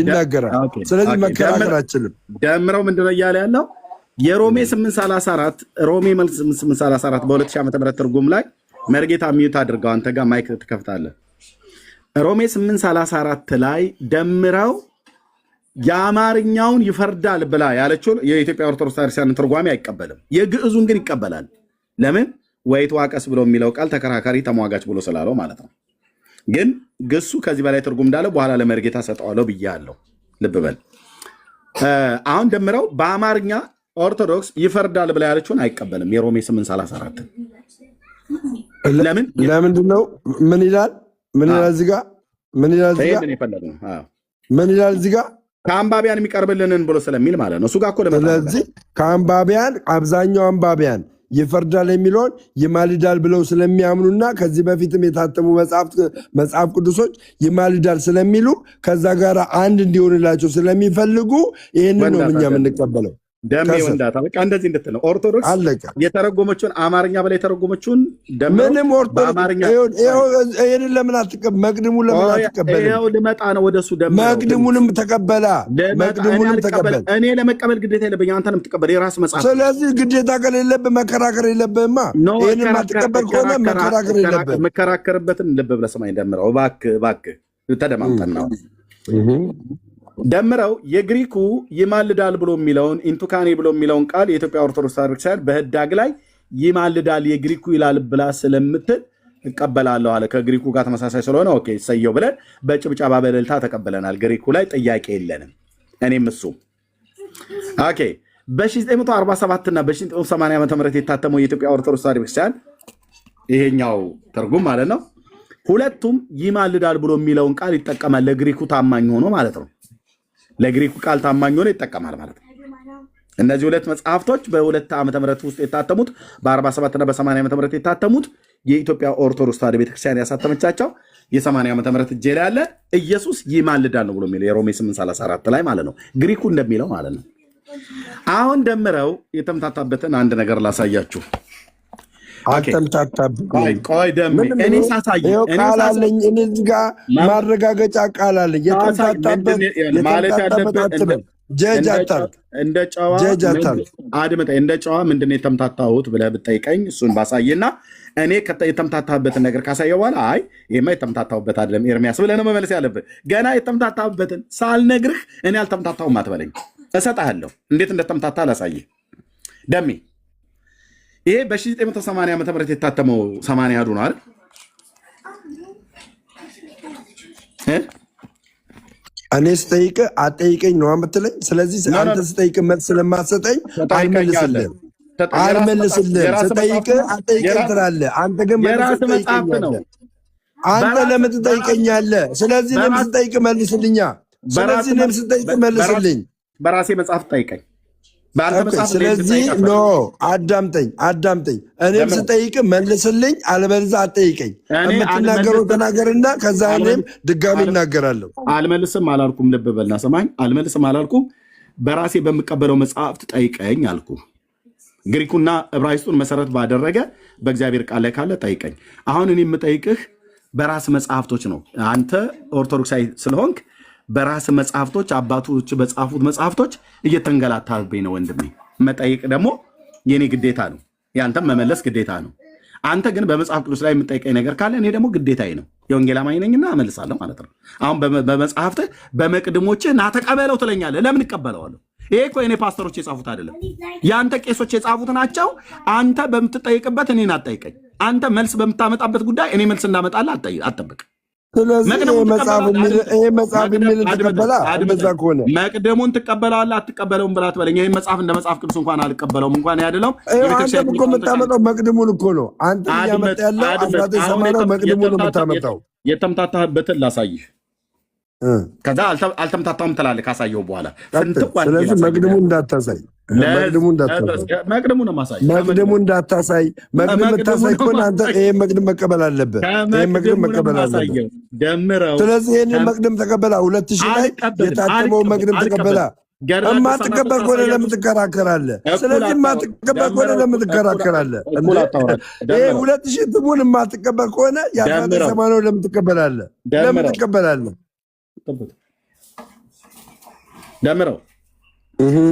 ይናገራል። ስለዚህ መከራከር አችልም። ደምረው ምንድነው እያለ ያለው? የሮሜ 8:34 ሮሜ 8:34 በ2000 ዓ.ም ትርጉም ላይ መርጌታ ሚዩት አድርገው አንተ ጋር ማይክ ትከፍታለህ። ሮሜ 8:34 ላይ ደምረው የአማርኛውን ይፈርዳል ብላ ያለችውን የኢትዮጵያ ኦርቶዶክስ ክርስቲያን ትርጓሜ አይቀበልም። የግዕዙን ግን ይቀበላል። ለምን? ወይትዋቀስ ብሎ የሚለው ቃል ተከራካሪ ተሟጋች ብሎ ስላለው ማለት ነው። ግን ግሱ ከዚህ በላይ ትርጉም እንዳለው በኋላ ለመርጌታ ሰጠዋለሁ ብያለሁ። ልብ በል። አሁን ደምረው በአማርኛ ኦርቶዶክስ ይፈርዳል ብላ ያለችውን አይቀበልም። የሮሜ 8:34 ለምንድን ነው? ምን ይላል እዚህ ጋር? ምን ይላል እዚህ ጋር? ከአንባቢያን የሚቀርብልንን ብሎ ስለሚል ማለት ነው። እሱ ጋር እኮ ስለዚህ ከአንባቢያን አብዛኛው አንባቢያን ይፈርዳል የሚለውን ይማልዳል ብለው ስለሚያምኑና ከዚህ በፊትም የታተሙ መጽሐፍ ቅዱሶች ይማልዳል ስለሚሉ ከዛ ጋር አንድ እንዲሆንላቸው ስለሚፈልጉ ይህንን ነው እኛ የምንቀበለው። ደሜ ወንዳታ በቃ እንደዚህ እንድትል ነው። ኦርቶዶክስ የተረጎመችውን አማርኛ በላይ የተረጎመችውን ምንም ኦርቶዶክስ ይሄንን ለምን አትቀበል? መቅድሙ ለምን አትቀበል? ልመጣ ነው ወደሱ። መቅድሙንም ተቀበል። እኔ ለመቀበል ግዴታ የለብኝ፣ አንተ ነው የምትቀበል የራስ መጽሐፍ። ስለዚህ ግዴታ ከሌለብህ መከራከር የለብህማ። ይሄንን ማትቀበል ከሆነ መከራከር የለብህም። የምከራከርበትን ልብ ብለህ ስማኝ። ደምረው እባክህ ተደማምጠን ነው ደምረው የግሪኩ ይማልዳል ብሎ የሚለውን ኢንቱካኔ ብሎ የሚለውን ቃል የኢትዮጵያ ኦርቶዶክስ ቤተክርስቲያን በህዳግ ላይ ይማልዳል የግሪኩ ይላል ብላ ስለምትል እቀበላለሁ አለ። ከግሪኩ ጋር ተመሳሳይ ስለሆነ ኦኬ ሰየው ብለን በጭብጨባ በእልልታ ተቀበለናል። ግሪኩ ላይ ጥያቄ የለንም። እኔም እሱ ኦኬ። በ1947 እና በ1980 ዓ.ም የታተመው የኢትዮጵያ ኦርቶዶክስ ቤተክርስቲያን ይሄኛው ትርጉም ማለት ነው ሁለቱም ይማልዳል ብሎ የሚለውን ቃል ይጠቀማል። ለግሪኩ ታማኝ ሆኖ ማለት ነው። ለግሪኩ ቃል ታማኝ ሆኖ ይጠቀማል ማለት ነው። እነዚህ ሁለት መጽሐፍቶች በ2 ዓመተ ምህረት ውስጥ የታተሙት በ47 እና በ80 ዓመተ ምህረት የታተሙት የኢትዮጵያ ኦርቶዶክስ ተዋሕዶ ቤተክርስቲያን ያሳተመቻቸው የ80 ዓመተ ምህረት እጄ ላይ ያለ ኢየሱስ ይማልዳል ነው ብሎ የሚለው የሮሜ 8:34 ላይ ማለት ነው። ግሪኩ እንደሚለው ማለት ነው። አሁን ደምረው የተምታታበትን አንድ ነገር ላሳያችሁ። ቆይ ደምሬ እኔ ሳሳይ ቃል አለኝ። እኔ እዚህ ጋር ማረጋገጫ ቃል አለኝ። የተምታታበት ማለት ያለበት ጀጅ አታርግ። እንደ ጨዋ ምንድን ነው የተምታታሁት ብለህ ብጠይቀኝ እሱን ባሳይና እኔ የተምታታበትን ነገር ካሳየው በኋላ አይ ይሄማ የተምታታሁበት አይደለም ኤርሚያስ ብለህ ነው መመለስ ያለብህ። ገና የተምታታበትን ሳልነግርህ እኔ አልተምታታሁም አትበለኝ። እሰጥሃለሁ እንዴት እንደተምታታ ላሳይህ። ደሜ ይሄ በ1980 ዓ.ም የታተመው 80 አዱ ነው አይደል? እኔ ስጠይቅ አጠይቀኝ ነው የምትለኝ። ስለዚህ አንተ ስጠይቅ መልስ ስለማትሰጠኝ አልመልስልህም። ስጠይቅ አጠይቀኝ ትላለህ። አንተ ግን መልስ ትጠይቀኛለህ። አንተ ለምን ትጠይቀኛለህ? ስለዚህ እኔም ስጠይቅ መልስልኛ። ስለዚህ እኔም ስጠይቅ መልስልኝ። በራሴ መጽሐፍ ጠይቀኝ። ስለዚህ ኖ አዳምጠኝ። እኔም ስጠይቅ መልስልኝ፣ አለበለዚያ አጠይቀኝ። የምትናገረው ተናገርና ከዛ እኔም ድጋሚ እናገራለሁ። አልመልስም አላልኩም። ልብ በልና ሰማኝ። አልመልስም አላልኩም። በራሴ በምቀበለው መጽሐፍት ጠይቀኝ አልኩ። ግሪኩና ዕብራይስጡን መሰረት ባደረገ በእግዚአብሔር ቃል ላይ ካለ ጠይቀኝ። አሁን እኔ የምጠይቅህ በራስ መጽሐፍቶች ነው። አንተ ኦርቶዶክሳዊ ስለሆንክ በራስ መጽሐፍቶች አባቶች በጻፉት መጽሐፍቶች እየተንገላታብኝ ነው ወንድሜ። መጠይቅ ደግሞ የኔ ግዴታ ነው፣ ያንተም መመለስ ግዴታ ነው። አንተ ግን በመጽሐፍ ቅዱስ ላይ የምጠይቀኝ ነገር ካለ እኔ ደግሞ ግዴታዬ ነው፣ የወንጌል አማኝ ነኝና እመልሳለሁ ማለት ነው። አሁን በመጽሐፍትህ በመቅድሞችህ ና ተቀበለው ትለኛለህ። ለምን እቀበለዋለሁ? ይሄ እኮ የኔ ፓስተሮች የጻፉት አይደለም፣ የአንተ ቄሶች የጻፉት ናቸው። አንተ በምትጠይቅበት እኔን አትጠይቀኝ። አንተ መልስ በምታመጣበት ጉዳይ እኔ መልስ እንዳመጣልህ አትጠብቅ። ስለዚህ መጽሐፍ የሚል ትቀበላ እንደዛ ከሆነ መቅደሙን ትቀበለዋለህ አትቀበለውም ብላ ትበለኝ። ይህን መጽሐፍ እንደ መጽሐፍ ቅዱስ እንኳን አልቀበለውም እንኳን ያደለው አንተ እኮ የምታመጣው መቅድሙን እኮ ነው። አንተ እያመጣ ያለው 1980 መቅድሙን ነው የምታመጣው። የተምታታበትን ላሳይህ። ከዛ አልተምታታውም ትላለህ ካሳየው በኋላ። ስለዚህ መቅድሙን እንዳታሳይ፣ መቅድሙን እንዳታሳይ። መቅድም የምታሳይ ከሆነ አንተ ይሄን መቅድም መቀበል አለብህ። ይሄን መቅድም መቀበል አለብህ። ስለዚህ ይሄንን መቅድም ተቀበላ። 2000 ላይ የታተመው መቅድም ተቀበላ። የማትቀበል ከሆነ ለምን ትከራከራለህ? ስለዚህ የማትቀበል ከሆነ ለምን ትከራከራለህ? ይሄ 2000 ትሙን የማትቀበል ከሆነ የ1980 ለምን ትቀበላለህ? ለምን ትቀበላለህ? ደምረው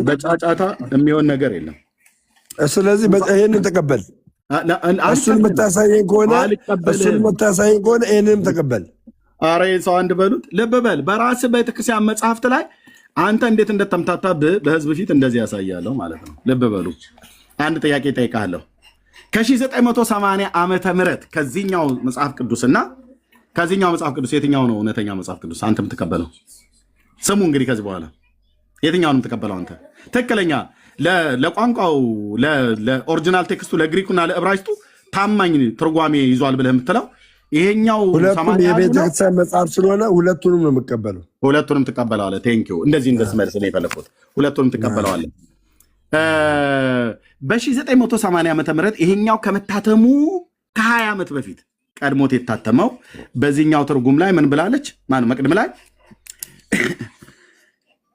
በጫጫታ የሚሆን ነገር የለም። ስለዚህ ይህንን ተቀበል። እሱን የምታሳየኝ ከሆነ ይህንንም ተቀበል። ኧረ ሰው አንድ በሉት። ልብ በል። በራስህ ቤተክርስቲያን መጽሐፍት ላይ አንተ እንዴት እንደተምታታብህ በህዝብ ፊት እንደዚህ ያሳያለሁ ማለት ነው። ልብ በሉ። አንድ ጥያቄ ጠይቃለሁ። ከ1980 ዓመተ ምህረት ከዚህኛው መጽሐፍ ቅዱስና ከዚህኛው መጽሐፍ ቅዱስ የትኛው ነው እውነተኛ መጽሐፍ ቅዱስ አንተ የምትቀበለው? ስሙ እንግዲህ ከዚህ በኋላ የትኛውን የምትቀበለው አንተ? ትክክለኛ ለቋንቋው ለኦሪጂናል ቴክስቱ ለግሪኩና ለዕብራይስጡ ታማኝ ትርጓሜ ይዟል ብለህ የምትለው ይሄኛው ሁለቱም የቤተክርስቲያን መጽሐፍ ስለሆነ ሁለቱንም ነው የምቀበለው። ሁለቱንም ትቀበለዋለህ። ቴንኪው። እንደዚህ እንደስመልስ ነው የፈለኩት። ሁለቱንም ትቀበለዋለህ። በ1980 ዓመተ ምህረት ይሄኛው ከመታተሙ ከ20 ዓመት በፊት ቀድሞት የታተመው በዚህኛው ትርጉም ላይ ምን ብላለች? ማነው መቅድም ላይ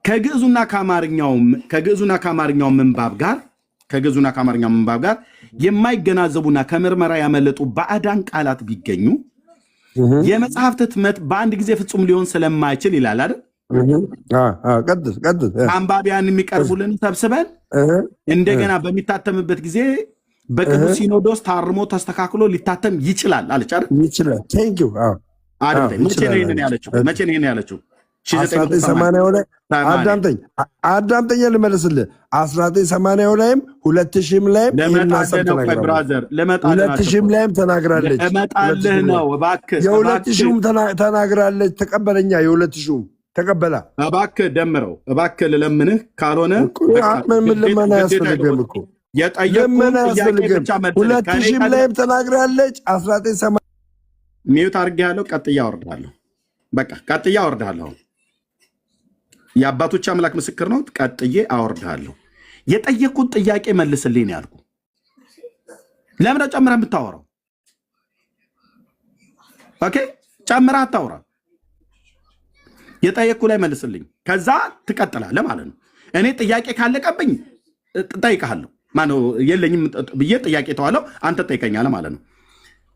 ከግዕዙና ከአማርኛው ምንባብ ጋር የማይገናዘቡና ከምርመራ ያመለጡ ባዕዳን ቃላት ቢገኙ የመጽሐፍት ህትመት በአንድ ጊዜ ፍጹም ሊሆን ስለማይችል ይላል አይደል? አንባቢያን የሚቀርቡልን ሰብስበን እንደገና በሚታተምበት ጊዜ በቅዱስ ሲኖዶስ ታርሞ ተስተካክሎ ሊታተም ይችላል አለች አይደል? ይችላል። ቴንክ ዩ። መቼ ነው ይሄንን ያለችው? 1980 ላይ አዳምጠኛ ልመልስልህ። 1980 ላይም 2000 ላይም 2000 ላይም ተናግራለች። የ2000ም ተናግራለች። ተቀበለኛ። የ2000ም ተቀበላ። እባክህ ደምረው፣ እባክህ ልለምንህ። ካልሆነ ምን ልመና አያስፈልግም እኮ ለምን አያስፈልግም። 2000 ላይም ተናግራለች። 1980 ሚዩት አድርጌሃለሁ። ቀጥያ አወርዳለሁ። በቃ ቀጥያ አወርዳለሁ። የአባቶች አምላክ ምስክር ነው። ቀጥዬ አወርዳለሁ። የጠየቁት ጥያቄ መልስልኝ ነው ያልኩ። ለምን ጨምረህ የምታወራው? ኦኬ ጨምረህ አታውራ። የጠየቁ ላይ መልስልኝ። ከዛ ትቀጥላለህ ማለት ነው። እኔ ጥያቄ ካለቀብኝ እጠይቅሃለሁ። ማነው የለኝም ብዬ ጥያቄ ተዋለው፣ አንተ ትጠይቀኛለህ ማለት ነው።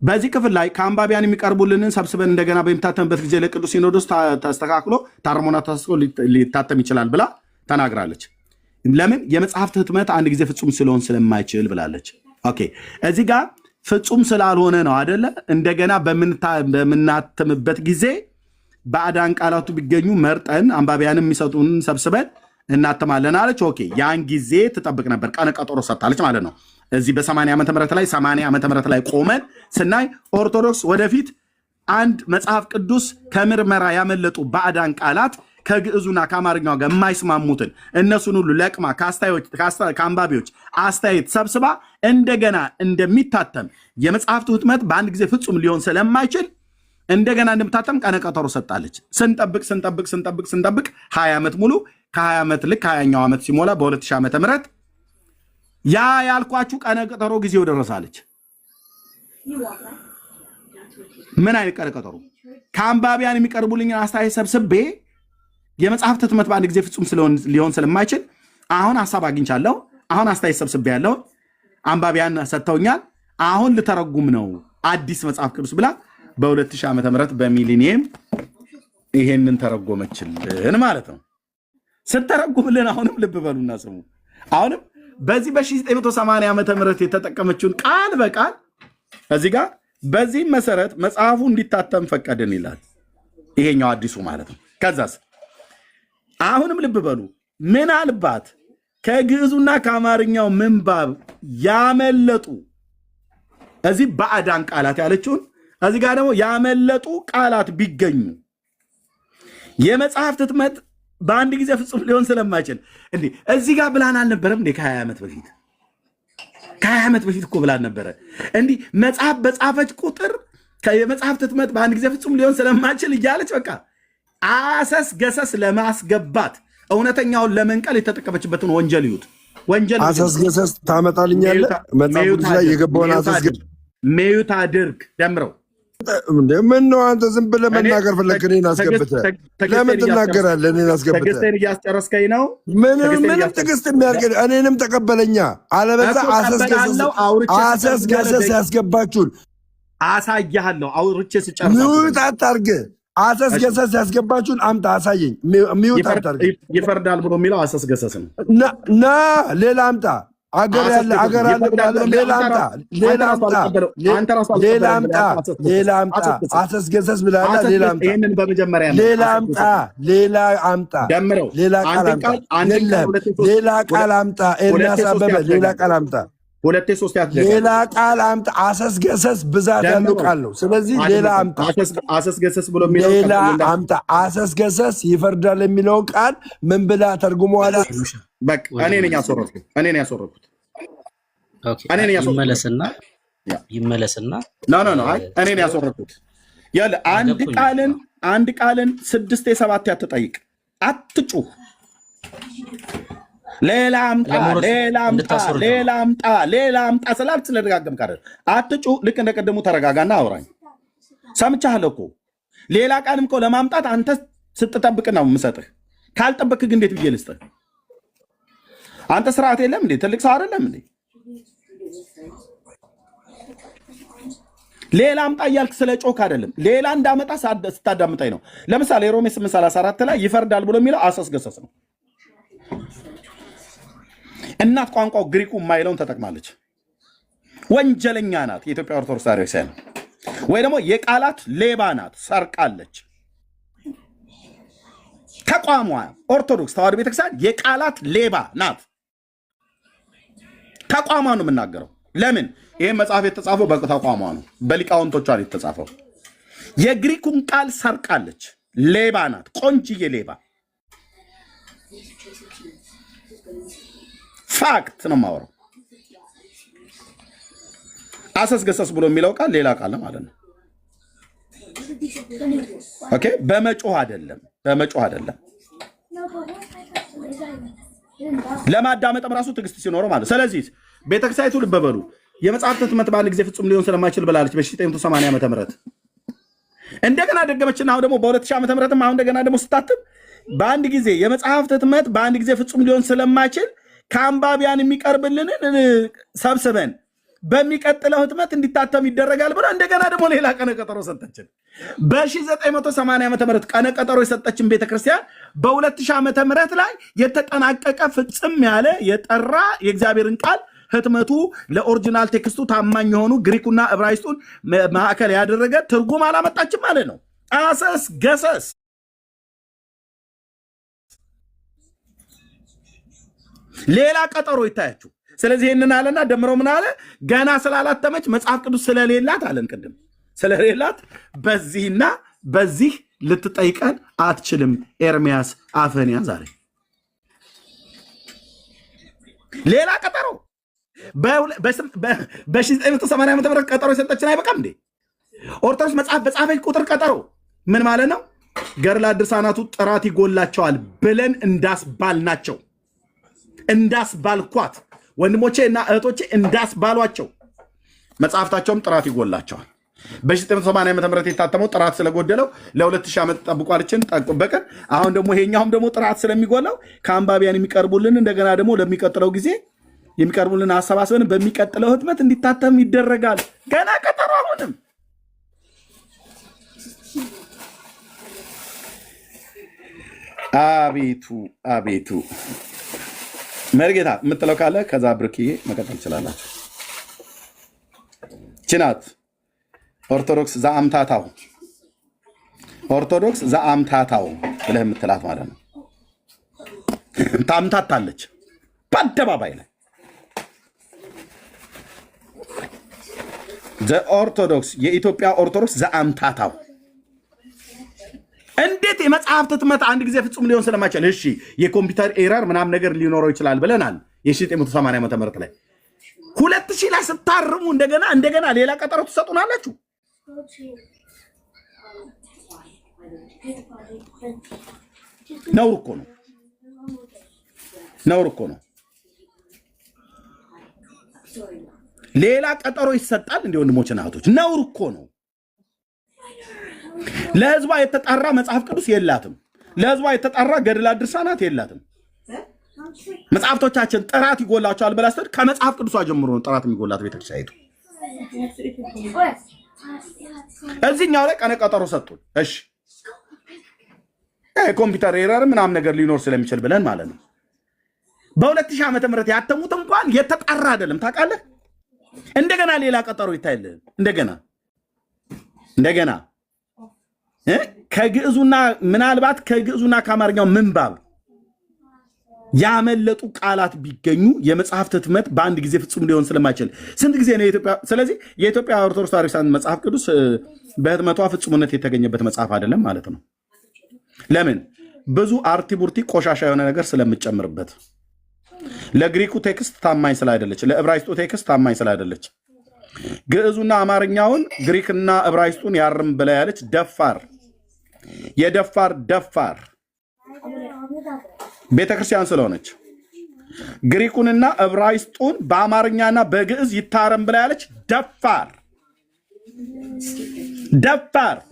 በዚህ ክፍል ላይ ከአንባቢያን የሚቀርቡልንን ሰብስበን እንደገና በሚታተምበት ጊዜ ለቅዱስ ሲኖዶስ ተስተካክሎ ታርሞና ተስተካክሎ ሊታተም ይችላል ብላ ተናግራለች። ለምን? የመጽሐፍት ህትመት አንድ ጊዜ ፍጹም ስለሆን ስለማይችል ብላለች። ኦኬ እዚህ ጋር ፍጹም ስላልሆነ ነው አደለ? እንደገና በምናትምበት ጊዜ ባዕዳን ቃላቱ ቢገኙ መርጠን አንባቢያን የሚሰጡን ሰብስበን እናትማለን አለች። ኦኬ ያን ጊዜ ትጠብቅ ነበር። ቀነ ቀጠሮ ሰጥታለች ማለት ነው። እዚህ በ80 ዓመተ ምህረት ላይ 80 ዓመተ ምህረት ላይ ቆመን ስናይ ኦርቶዶክስ ወደፊት አንድ መጽሐፍ ቅዱስ ከምርመራ ያመለጡ ባዕዳን ቃላት ከግዕዙና ከአማርኛው ጋር የማይስማሙትን እነሱን ሁሉ ለቅማ ከአንባቢዎች አስተያየት ሰብስባ እንደገና እንደሚታተም የመጽሐፍቱ ህትመት በአንድ ጊዜ ፍጹም ሊሆን ስለማይችል እንደገና እንደምታተም ቀነ ቀጠሮ ሰጣለች። ስንጠብቅ 20 ዓመት ሙሉ ከ20 ዓመት ልክ 20ኛው ዓመት ሲሞላ በ2000 ዓመተ ምህረት ያ ያልኳችሁ ቀነ ቀጠሮ ጊዜው ደረሳለች። ምን አይነት ቀነ ቀጠሮ? ከአንባቢያን የሚቀርቡልኝን አስተያየት ሰብስቤ የመጽሐፍት ህትመት በአንድ ጊዜ ፍጹም ሊሆን ስለማይችል አሁን ሀሳብ አግኝቻለሁ። አሁን አስተያየት ሰብስቤ ያለውን አንባቢያን ሰጥተውኛል። አሁን ልተረጉም ነው አዲስ መጽሐፍ ቅዱስ ብላ በ2000 ዓመተ ምህረት በሚሊኒየም ይሄንን ተረጎመችልን ማለት ነው። ስተረጉምልን አሁንም ልብ በሉና ስሙ። አሁንም በዚህ በ1980 ዓመተ ምህረት የተጠቀመችውን ቃል በቃል እዚህ ጋር በዚህ መሰረት መጽሐፉ እንዲታተም ፈቀድን ይላል። ይሄኛው አዲሱ ማለት ነው። ከዛስ አሁንም ልብ በሉ። ምናልባት ከግዕዙና ከአማርኛው ምንባብ ያመለጡ እዚህ ባዕዳን ቃላት ያለችውን እዚህ ጋር ደግሞ ያመለጡ ቃላት ቢገኙ የመጽሐፍት ህትመት በአንድ ጊዜ ፍጹም ሊሆን ስለማይችል እንዴ እዚህ ጋር ብላን አልነበረም እንዴ? ከ20 ዓመት በፊት ከ20 ዓመት በፊት እኮ ብላን ነበረ። እንዲህ መጽሐፍ በጻፈች ቁጥር የመጽሐፍት ህትመት በአንድ ጊዜ ፍጹም ሊሆን ስለማይችል እያለች በቃ አሰስ ገሰስ ለማስገባት እውነተኛውን ለመንቀል የተጠቀመችበትን ወንጀል ይዩት። ወንጀል አሰስ ገሰስ ታመጣልኛለህ? መጽሐፍ ቅዱስ ላይ የገባውን አሰስ ገሰስ ሜዩት አድርግ ደምረው ምን ነው አንተ ዝም ብለህ መናገር ፈለክ? እኔን አስገብተህ ለምን ትናገራለህ? እኔን አስገብተህ ትዕግስቴን እያስጨረስከኝ ነው። ምንም ትዕግስት የሚያደርግ እኔንም ተቀበለኛ። አለበዛ አሰስ ገሰስ ያስገባችሁን አሳያለሁ። አውርቼ ስጨርስ ሚውት አታርግ። አሰስ ገሰስ ያስገባችሁን አምጣ አሳየኝ። ሚውት አታርግ። ይፈርዳል ብሎ የሚለው አሰስ ገሰስ ነው። ና ሌላ አምጣ። አገር ያለ ሌላ አምጣ። አሰስ ገሰስ ብላላ ሌላ አምጣ። ይሄንን በመጀመሪያ ሌላ አምጣ። ሌላ ቃል አምጣ። ሌላ ቃል አምጣ። ኤርሚያስ አበበ ሌላ ቃል አምጣ። ሌላ ቃል አምጣ። አሰስ ገሰስ ብዛት ያለው ቃል ነው። ስለዚህ ሌላ አምጣ። አሰስ ገሰስ ብሎ የሚለው ሌላ አምጣ። አሰስ ገሰስ ይፈርዳል የሚለውን ቃል ምን ብላ ተርጉመዋል? በቃ እኔ ነኝ ያስወረድኩት። ይመለስና ኖ እኔ ነኝ ያስወረድኩት። ያለ አንድ ቃልን 6 7 አትጠይቅ፣ አትጩህ። ሌላ አምጣ ስላልክ ስለደጋገምክ አይደል? አትጩህ። ልክ እንደቀደሙ ተረጋጋና አውራኝ። ሰምቻለሁ እኮ ሌላ ቃልም እኮ ለማምጣት አንተ ስትጠብቅ ነው የምሰጥህ። ካልጠበቅክ ግን እንዴት ብዬ ልስጥህ? አንተ ስርዓት የለም እንዴ? ትልቅ ሰው አይደለም እንዴ? ሌላ አምጣ እያልክ ስለ ጮክ አይደለም። ሌላ እንዳመጣ ስታዳምጠኝ ነው። ለምሳሌ ሮሜ 8:34 ላይ ይፈርዳል ብሎ የሚለው አሰስ ገሰስ ነው። እናት ቋንቋው ግሪኩ የማይለውን ተጠቅማለች። ወንጀለኛ ናት የኢትዮጵያ ኦርቶዶክስ ተዋሕዶ ወይ ደግሞ የቃላት ሌባ ናት፣ ሰርቃለች። ተቋሟ ኦርቶዶክስ ተዋሕዶ ቤተክርስቲያን የቃላት ሌባ ናት። ተቋሟ ነው የምናገረው። ለምን? ይህም መጽሐፍ የተጻፈው በተቋሟ ነው፣ በሊቃውንቶቿ ነው የተጻፈው። የግሪኩን ቃል ሰርቃለች፣ ሌባ ናት፣ ቆንጅዬ ሌባ። ፋክት ነው የማወራው። አሰስ ገሰስ ብሎ የሚለው ቃል ሌላ ቃል ማለት ነው። ኦኬ በመጮህ አይደለም ለማዳመጥም ራሱ ትዕግስት ሲኖረው ማለት ስለዚህ ቤተክርስቲያኒቱ ልብ በሉ የመጽሐፍ ህትመት በአንድ ጊዜ ፍጹም ሊሆን ስለማይችል ብላለች በ1980 ዓመተ ምህረት እንደገና ደገመችና አሁን ደግሞ በ2000 ዓመተ ምህረትም አሁን እንደገና ደግሞ ስታትም በአንድ ጊዜ የመጽሐፍ ህትመት በአንድ ጊዜ ፍጹም ሊሆን ስለማይችል ከአንባቢያን የሚቀርብልንን ሰብስበን በሚቀጥለው ህትመት እንዲታተም ይደረጋል ብላ እንደገና ደግሞ ሌላ ቀነ ቀጠሮ ሰጠችን በ1980 ዓመተ ምህረት ቀነ ቀጠሮ የሰጠችን ቤተክርስቲያን በ2000 ዓመተ ምህረት ላይ የተጠናቀቀ ፍጹም ያለ የጠራ የእግዚአብሔርን ቃል ህትመቱ ለኦሪጂናል ቴክስቱ ታማኝ የሆኑ ግሪኩና ዕብራይስጡን ማዕከል ያደረገ ትርጉም አላመጣችም ማለት ነው አሰስ ገሰስ ሌላ ቀጠሮ ይታያችሁ ስለዚህ ይሄንን አለና ደምረው ምን አለ ገና ስላላተመች መጽሐፍ ቅዱስ ስለሌላት አለን ቅድም ስለሌላት በዚህና በዚህ ልትጠይቀን አትችልም ኤርሚያስ አፈንያ ዛሬ ሌላ ቀጠሮ በ1980 ዓመተ ምህረት ቀጠሮ የሰጠችን አይበቃም እንዴ ኦርቶዶክስ መጽሐፍ በጻፈች ቁጥር ቀጠሮ ምን ማለት ነው ገድለ ድርሳናቱ ጥራት ይጎላቸዋል ብለን እንዳስባልናቸው እንዳስባልኳት ወንድሞቼ እና እህቶቼ እንዳስባሏቸው መጽሐፍታቸውም ጥራት ይጎላቸዋል በ1980 ዓመተ ምህረት የታተመው ጥራት ስለጎደለው ለ2000 ዓመት ጠብቋልችን ጠብቀን አሁን ደግሞ ይሄኛውም ደግሞ ጥራት ስለሚጎላው ከአንባቢያን የሚቀርቡልን እንደገና ደግሞ ለሚቀጥለው ጊዜ የሚቀርቡልን አሰባስበን በሚቀጥለው ህትመት እንዲታተም ይደረጋል ገና ቀጠሮ አሁንም አቤቱ መርጌታ የምትለው ካለ ከዛ ብርክዬ መቀጠል ትችላላችሁ ችናት ኦርቶዶክስ ዘአምታታው ብለህ የምትላት ማለት ነው ታምታታለች በአደባባይ ላይ ኦርቶዶክስ የኢትዮጵያ ኦርቶዶክስ ዘአምታታው እንዴት የመጽሐፍ ህትመት አንድ ጊዜ ፍጹም ሊሆን ስለማይችል እሺ የኮምፒውተር ኤረር ምናም ነገር ሊኖረው ይችላል ብለናል የ1980 ዓመተ ምህረት ላይ 2000 ላይ ስታርሙ እንደገና ሌላ ቀጠሮ ትሰጡናላችሁ ነውር እኮ ነው ሌላ ቀጠሮ ይሰጣል እንደ ወንድሞችና እህቶች ነውር እኮ ነው ለህዝቧ የተጣራ መጽሐፍ ቅዱስ የላትም ለህዝቧ የተጣራ ገድለ ድርሳናት የላትም መጽሐፍቶቻችን ጥራት ይጎላቸዋል ብላስተር ከመጽሐፍ ቅዱስ ጀምሮ ነው ጥራት የሚጎላት ቤተክርስቲያኒቱ እዚህኛው ላይ ቀነ ቀጠሮ ሰጡን እሺ ኮምፒውተር ኤረር ምናም ነገር ሊኖር ስለሚችል ብለን ማለት ነው በ2000 ዓመተ ምህረት ያተሙት እንኳን የተጣራ አይደለም ታውቃለህ እንደገና ሌላ ቀጠሮ ይታይልህ እንደገና ከግዕዙና ምናልባት ከግዕዙና ከአማርኛው ምንባብ ያመለጡ ቃላት ቢገኙ የመጽሐፍ ህትመት በአንድ ጊዜ ፍጹም ሊሆን ስለማይችል ስንት ጊዜ ነው የኢትዮጵያ ስለዚህ የኢትዮጵያ ኦርቶዶክስ ታሪክሳን መጽሐፍ ቅዱስ በህትመቷ ፍጹምነት የተገኘበት መጽሐፍ አይደለም ማለት ነው ለምን ብዙ አርቲቡርቲ ቆሻሻ የሆነ ነገር ስለምጨምርበት ለግሪኩ ቴክስት ታማኝ ስላይደለች ለዕብራይስጡ ቴክስት ታማኝ ስላይደለች ግዕዙና አማርኛውን ግሪክና ዕብራይስጡን ያርም ብላ ያለች ደፋር ቤተክርስቲያን ስለሆነች ግሪኩንና ዕብራይስጡን በአማርኛና በግዕዝ ይታረም ብላ ያለች ደፋር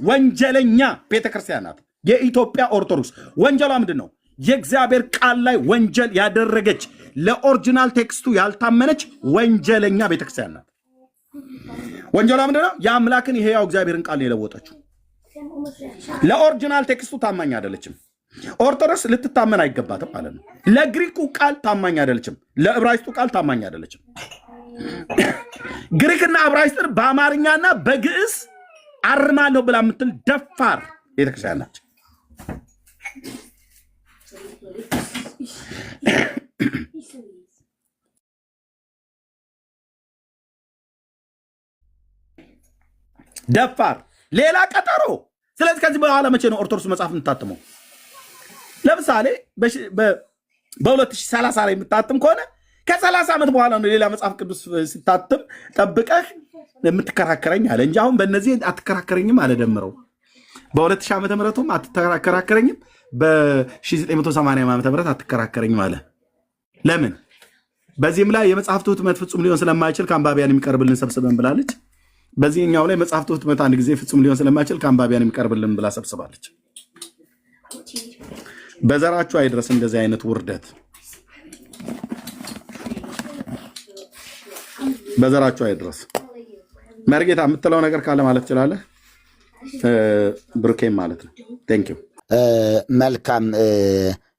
ወንጀለኛ ቤተክርስቲያን ናት የኢትዮጵያ ኦርቶዶክስ ወንጀሏ ምንድን ነው የእግዚአብሔር ቃል ላይ ወንጀል ያደረገች ለኦሪጂናል ቴክስቱ ያልታመነች ወንጀለኛ ቤተክርስቲያን ናት ወንጀሏ ምንድን ነው የአምላክን የሕያው እግዚአብሔርን ቃል የለወጠችው ለኦሪጂናል ቴክስቱ ታማኝ አይደለችም ኦርቶዶክስ ልትታመን አይገባትም ማለት ነው ለግሪኩ ቃል ታማኝ አይደለችም ለዕብራይስጡ ቃል ታማኝ አይደለችም ግሪክና ዕብራይስጥን በአማርኛና በግዕዝ አርማለሁ ብላ የምትል ደፋር ቤተክርስቲያን ናት ደፋር ሌላ ቀጠሮ ስለዚህ ከዚህ በኋላ መቼ ነው ኦርቶዶክስ መጽሐፍ የምታትመው ለምሳሌ በ2030 ላይ የምታትም ከሆነ ከ30 ዓመት በኋላ ነው ሌላ መጽሐፍ ቅዱስ ሲታትም ጠብቀህ የምትከራከረኝ አለ እንጂ አሁን በእነዚህ አትከራከረኝም አለ ደምረው በ2000 ዓመተ ምህረቱም አትከራከረኝም፣ በ1980 ዓመተ ምህረት አትከራከረኝም አለ። ለምን? በዚህም ላይ የመጽሐፍቱ ህትመት ፍጹም ሊሆን ስለማይችል ከአንባቢያን የሚቀርብልን ሰብስበን ብላለች። በዚህኛው ላይ መጽሐፍቱ ህትመት አንድ ጊዜ ፍጹም ሊሆን ስለማይችል ከአንባቢያን የሚቀርብልን ብላ ሰብስባለች። በዘራችሁ አይድረስ እንደዚህ አይነት ውርደት፣ በዘራችሁ አይድረስ። መርጌታ የምትለው ነገር ካለ ማለት ትችላለህ። ብሩኬም ማለት ነው። ቴንክ ዩ። መልካም።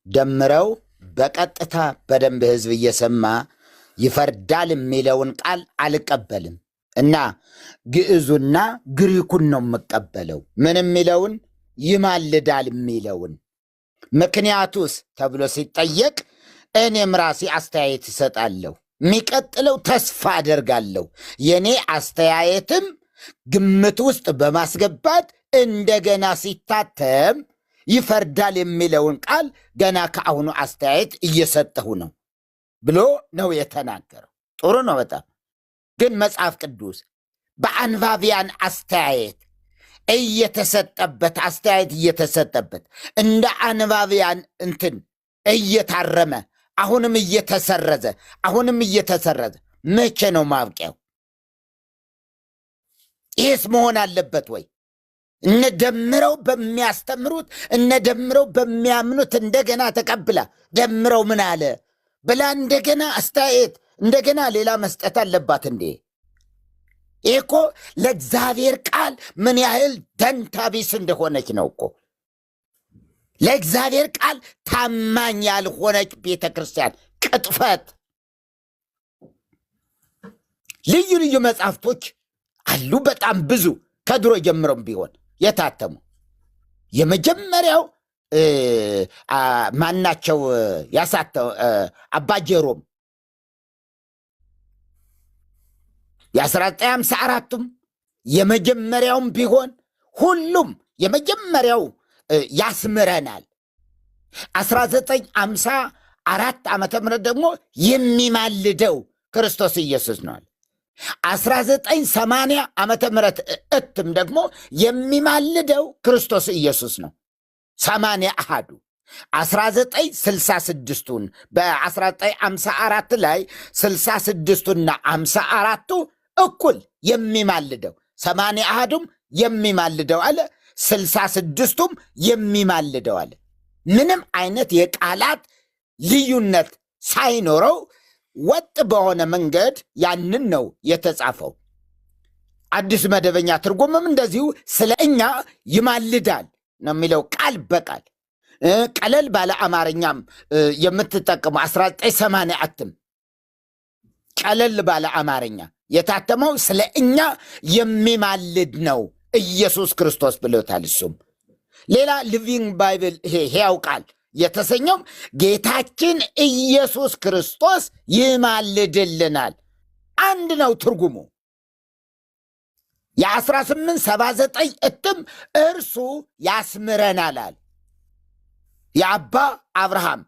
ደምረው በቀጥታ በደንብ ህዝብ እየሰማ ይፈርዳል የሚለውን ቃል አልቀበልም እና ግዕዙና ግሪኩን ነው የምቀበለው። ምን የሚለውን? ይማልዳል የሚለውን። ምክንያቱስ ተብሎ ሲጠየቅ እኔም ራሴ አስተያየት እሰጣለሁ። የሚቀጥለው ተስፋ አደርጋለሁ። የኔ አስተያየትም ግምት ውስጥ በማስገባት እንደገና ሲታተም ይፈርዳል የሚለውን ቃል ገና ከአሁኑ አስተያየት እየሰጠሁ ነው ብሎ ነው የተናገረው። ጥሩ ነው በጣም። ግን መጽሐፍ ቅዱስ በአንባቢያን አስተያየት እየተሰጠበት እንደ አንባቢያን እንትን እየታረመ አሁንም እየተሰረዘ መቼ ነው ማብቂያው? ይህስ መሆን አለበት ወይ? እነ ደምረው በሚያስተምሩት እነ ደምረው በሚያምኑት እንደገና ተቀብላ ደምረው ምን አለ ብላ እንደገና አስተያየት እንደገና ሌላ መስጠት አለባት እንዴ? ይህ እኮ ለእግዚአብሔር ቃል ምን ያህል ደንታቢስ እንደሆነች ነው እኮ። ለእግዚአብሔር ቃል ታማኝ ያልሆነች ቤተ ክርስቲያን ቅጥፈት። ልዩ ልዩ መጽሐፍቶች አሉ፣ በጣም ብዙ ከድሮ ጀምሮም ቢሆን የታተሙ። የመጀመሪያው ማናቸው ያሳተው? አባ ጄሮም የ1954ቱም የመጀመሪያውም ቢሆን ሁሉም የመጀመሪያው ያስምረናል። 1954 ዓመተ ምህረት ደግሞ የሚማልደው ክርስቶስ ኢየሱስ ነው። 1980 ዓመተ ምህረት እትም ደግሞ የሚማልደው ክርስቶስ ኢየሱስ ነው። 80 አሃዱ 1966ቱን በ1954 ላይ 66ቱና 54ቱ እኩል የሚማልደው 80 አሃዱም የሚማልደው አለ፣ 66ቱም የሚማልደው አለ። ምንም አይነት የቃላት ልዩነት ሳይኖረው ወጥ በሆነ መንገድ ያንን ነው የተጻፈው። አዲስ መደበኛ ትርጉምም እንደዚሁ ስለ እኛ ይማልዳል ነው የሚለው ቃል በቃል። ቀለል ባለ አማርኛም የምትጠቀሙ 1980 አትም ቀለል ባለ አማርኛ የታተመው ስለ እኛ የሚማልድ ነው ኢየሱስ ክርስቶስ ብሎታል። እሱም ሌላ ሊቪንግ ባይብል ሕያው ቃል የተሰኘውም ጌታችን ኢየሱስ ክርስቶስ ይማልድልናል። አንድ ነው ትርጉሙ። የ1879 እትም እርሱ ያስምረናል። የአባ አብርሃም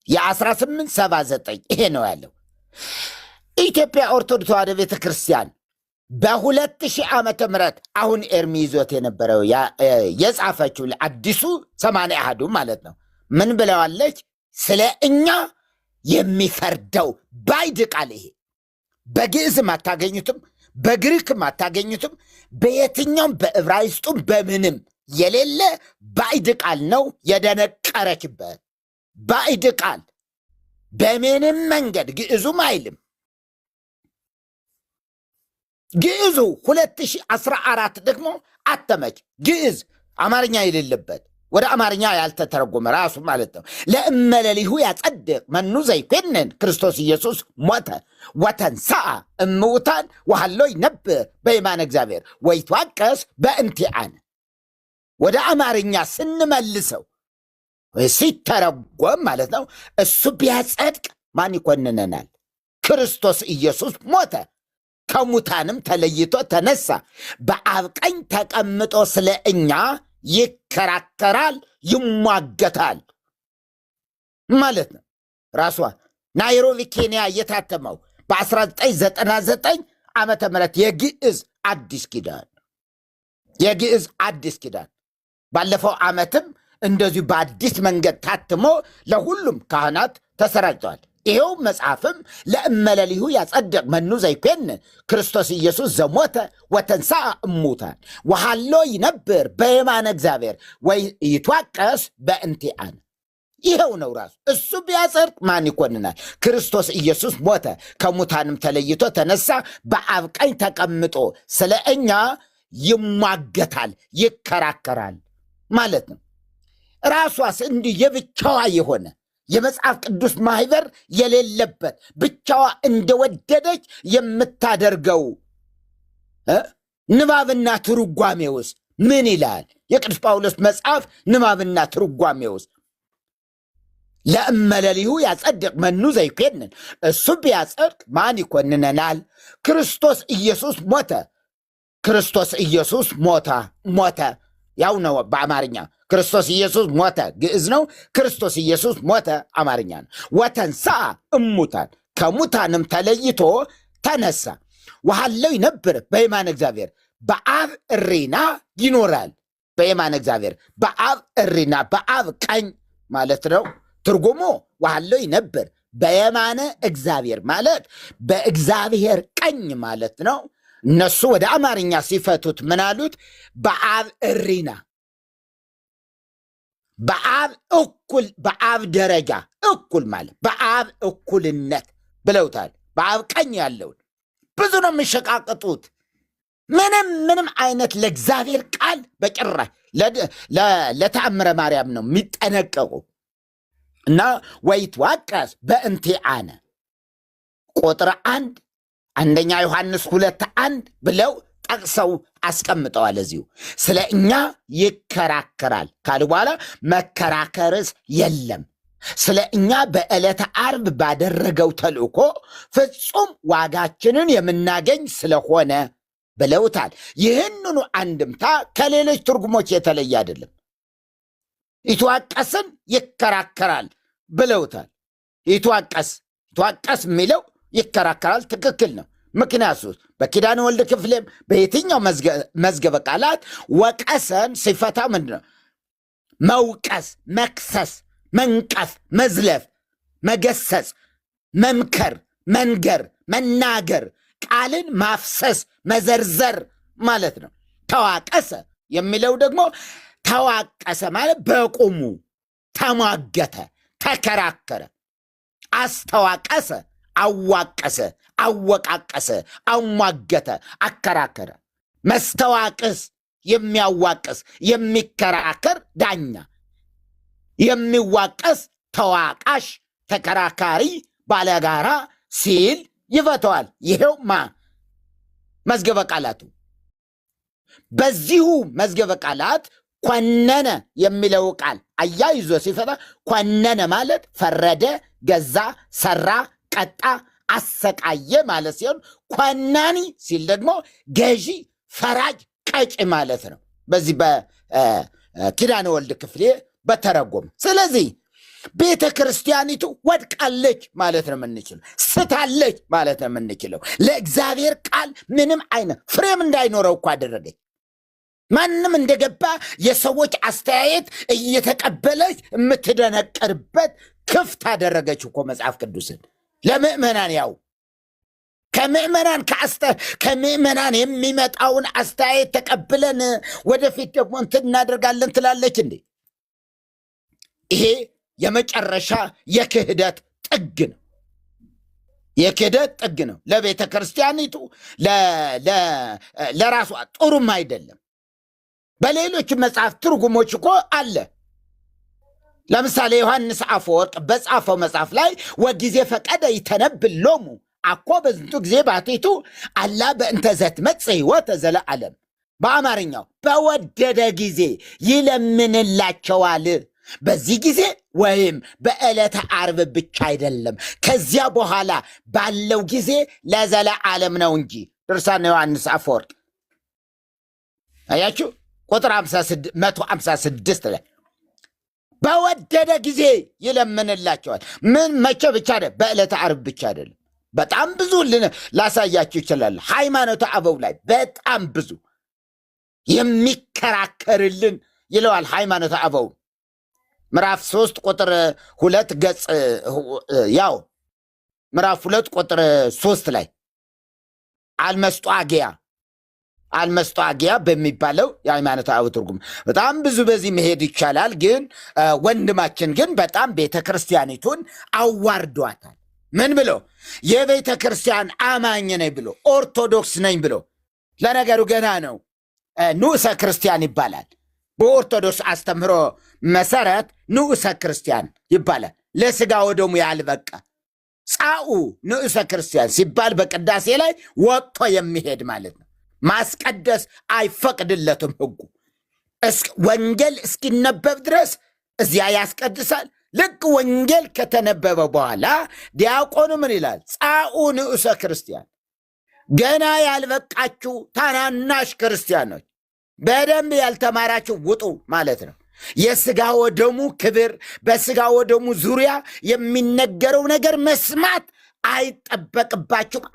የ1879 ይሄ ነው ያለው። ኢትዮጵያ ኦርቶዶክስ ተዋሕዶ ቤተ ክርስቲያን በ2000 ዓመተ ምህረት አሁን ኤርሚ ይዞት የነበረው የጻፈችው አዲሱ 80 አሃዱ ማለት ነው። ምን ብለዋለች? ስለ እኛ የሚፈርደው ባዕድ ቃል። ይሄ በግዕዝም አታገኙትም፣ በግሪክም አታገኙትም፣ በየትኛውም በዕብራይስጡም በምንም የሌለ ባዕድ ቃል ነው የደነቀረችበት ባዕድ ቃል። በምንም መንገድ ግዕዙም አይልም። ግዕዙ 2014 ደግሞ አተመች። ግዕዝ አማርኛ የሌለበት ወደ አማርኛ ያልተተረጎመ ራሱ ማለት ነው። ለእመለሊሁ ያጸድቅ መኑ ዘይኮንን ክርስቶስ ኢየሱስ ሞተ ወተንሥአ እምውታን ወሀሎ ይነብር በየማነ እግዚአብሔር ወይትዋቀስ በእንቲአነ። ወደ አማርኛ ስንመልሰው ሲተረጎም ማለት ነው እሱ ቢያጸድቅ ማን ይኮንነናል? ክርስቶስ ኢየሱስ ሞተ ከሙታንም ተለይቶ ተነሳ፣ በአብ ቀኝ ተቀምጦ ስለ እኛ ይከራከራል፣ ይሟገታል ማለት ነው። ራሷ ናይሮቢ ኬንያ እየታተመው በ1999 ዓመተ ምህረት የግዕዝ አዲስ ኪዳን ባለፈው ዓመትም እንደዚሁ በአዲስ መንገድ ታትሞ ለሁሉም ካህናት ተሰራጭቷል። ይሄው መጽሐፍም ለእመለሊሁ ያጸድቅ መኑ ዘይኮንን ክርስቶስ ኢየሱስ ዘሞተ ወተንሥአ እሙታን ወሃሎ ይነብር በየማነ እግዚአብሔር ወይ ይትዋቀስ በእንቲአነ። ይኸው ነው ራሱ። እሱ ቢያጸድቅ ማን ይኮንናል? ክርስቶስ ኢየሱስ ሞተ፣ ከሙታንም ተለይቶ ተነሳ፣ በአብ ቀኝ ተቀምጦ ስለ እኛ ይሟገታል፣ ይከራከራል ማለት ነው። ራሷስ እንዲህ የብቻዋ የሆነ የመጽሐፍ ቅዱስ ማህበር የሌለበት ብቻዋ እንደወደደች የምታደርገው ንባብና ትርጓሜ ውስጥ ምን ይላል? የቅዱስ ጳውሎስ መጽሐፍ ንባብና ትርጓሜ ውስጥ ለእመለሊሁ ያጸድቅ መኑ ዘይኮንን፣ እሱ ቢያጸድቅ ማን ይኮንነናል? ክርስቶስ ኢየሱስ ሞተ። ክርስቶስ ኢየሱስ ሞተ ያው ነው በአማርኛ። ክርስቶስ ኢየሱስ ሞተ ግዕዝ ነው። ክርስቶስ ኢየሱስ ሞተ አማርኛ ነው። ወተንሥአ እሙታን ከሙታንም ተለይቶ ተነሳ። ወሃለው ይነብር በየማነ እግዚአብሔር በአብ እሪና ይኖራል። በየማነ እግዚአብሔር በአብ እሪና በአብ ቀኝ ማለት ነው። ትርጉሙ ወሃለው ይነብር በየማነ እግዚአብሔር ማለት በእግዚአብሔር ቀኝ ማለት ነው። እነሱ ወደ አማርኛ ሲፈቱት ምን አሉት? በአብ እሪና፣ በአብ እኩል፣ በአብ ደረጃ እኩል ማለት በአብ እኩልነት ብለውታል። በአብ ቀኝ ያለውን ብዙ ነው የሚሸቃቀጡት። ምንም አይነት ለእግዚአብሔር ቃል በጭራሽ ለተአምረ ማርያም ነው የሚጠነቀቁ እና ወይትዋቀስ በእንቲአነ ቁጥር 1 ዮሐንስ 2:1 ብለው ጠቅሰው አስቀምጠዋል። እዚሁ ስለ እኛ ይከራከራል ካሉ በኋላ መከራከርስ የለም፣ ስለ እኛ በዕለተ ዓርብ ባደረገው ተልእኮ ፍጹም ዋጋችንን የምናገኝ ስለሆነ ብለውታል። ይህንኑ አንድምታ ከሌሎች ትርጉሞች የተለየ አይደለም። ይትዋቀስን ይከራከራል ብለውታል። ይትዋቀስ የሚለው ይከራከራል፣ ትክክል ነው። ምክንያቱ በኪዳነ ወልድ ክፍሌም በየትኛው መዝገበ ቃላት ወቀሰን ሲፈታ ምንድን ነው? መውቀስ፣ መክሰስ፣ መንቀፍ፣ መዝለፍ፣ መገሰጽ፣ መምከር፣ መንገር፣ መናገር፣ ቃልን ማፍሰስ፣ መዘርዘር ማለት ነው። ተዋቀሰ የሚለው ደግሞ ተዋቀሰ ማለት በቁሙ ተሟገተ፣ ተከራከረ። አስተዋቀሰ፣ አዋቀሰ፣ አወቃቀሰ፣ አሟገተ፣ አከራከረ። መስተዋቅስ የሚያዋቅስ የሚከራከር ዳኛ፣ የሚዋቀስ ተዋቃሽ፣ ተከራካሪ፣ ባለጋራ ሲል ይፈተዋል። ይሄው መዝገበ ቃላቱ። በዚሁ መዝገበ ቃላት ኮነነ የሚለው ቃል አያይዞ ሲፈታ ኮነነ ማለት ፈረደ፣ ገዛ፣ ሰራ፣ ቀጣ፣ አሰቃየ ማለት ሲሆን ኮናኒ ሲል ደግሞ ገዢ፣ ፈራጅ፣ ቀጭ ማለት ነው። በዚህ በኪዳነ ወልድ ክፍሌ በተረጎም። ስለዚህ ቤተ ክርስቲያኒቱ ወድቃለች ማለት ነው የምንችለው፣ ስታለች ማለት ነው የምንችለው። ለእግዚአብሔር ቃል ምንም አይነት ፍሬም እንዳይኖረው እኮ አደረገች። ማንም እንደገባ የሰዎች አስተያየት እየተቀበለች የምትደነቀርበት ክፍት አደረገች እኮ መጽሐፍ ቅዱስን ለምእመናን። ያው ከምእመናን የሚመጣውን አስተያየት ተቀብለን ወደፊት ደግሞ እንትን እናደርጋለን ትላለች እንዴ? ይሄ የመጨረሻ የክህደት ጥግ ነው። የክህደት ጥግ ነው። ለቤተ ክርስቲያኒቱ ለራሷ ጥሩም አይደለም። በሌሎች መጽሐፍ ትርጉሞች እኮ አለ። ለምሳሌ ዮሐንስ አፈወርቅ በጻፈው መጽሐፍ ላይ ወጊዜ ፈቀደ ይተነብል ሎሙ አኮ በዝንቱ ጊዜ ባቴቱ አላ በእንተ ዘትመጽእ ሕይወተ ዘለዓለም። በአማርኛው በወደደ ጊዜ ይለምንላቸዋል። በዚህ ጊዜ ወይም በዕለተ ዓርብ ብቻ አይደለም፣ ከዚያ በኋላ ባለው ጊዜ ለዘለዓለም ነው እንጂ። ድርሳነ ዮሐንስ አፈወርቅ አያችሁ ቁጥር 156 ላይ በወደደ ጊዜ ይለምንላቸዋል። ምን መቼ ብቻ አይደለም፣ በዕለተ ዓርብ ብቻ አይደለም፣ በጣም ብዙ ላሳያችሁ ይችላል። ሃይማኖተ አበው ላይ በጣም ብዙ የሚከራከርልን ይለዋል። ሃይማኖተ አበው ምዕራፍ 3 ቁጥር 2 ገጽ ያው ምዕራፍ 2 ቁጥር 3 ላይ አልመስጧጊያ በሚባለው የሃይማኖተ አበው ትርጉም በጣም ብዙ በዚህ መሄድ ይቻላል። ግን ወንድማችን ግን በጣም ቤተ ክርስቲያኒቱን አዋርዷታል። ምን ብሎ? የቤተ ክርስቲያን አማኝ ነኝ ብሎ ኦርቶዶክስ ነኝ ብሎ። ለነገሩ ገና ነው፣ ንዑሰ ክርስቲያን ይባላል። በኦርቶዶክስ አስተምህሮ መሰረት ንዑሰ ክርስቲያን ይባላል። ለስጋ ወደሙ ያልበቃ ጻኡ ንዑሰ ክርስቲያን ሲባል በቅዳሴ ላይ ወጥቶ የሚሄድ ማለት ነው። ማስቀደስ አይፈቅድለትም ሕጉ። ወንጌል እስኪነበብ ድረስ እዚያ ያስቀድሳል። ልክ ወንጌል ከተነበበ በኋላ ዲያቆኑ ምን ይላል? ጻኡ ንዑሰ ክርስቲያን፣ ገና ያልበቃችሁ ታናናሽ ክርስቲያኖች፣ በደንብ ያልተማራችሁ ውጡ ማለት ነው። የስጋ ወደሙ ክብር፣ በስጋ ወደሙ ዙሪያ የሚነገረው ነገር መስማት አይጠበቅባችሁም፣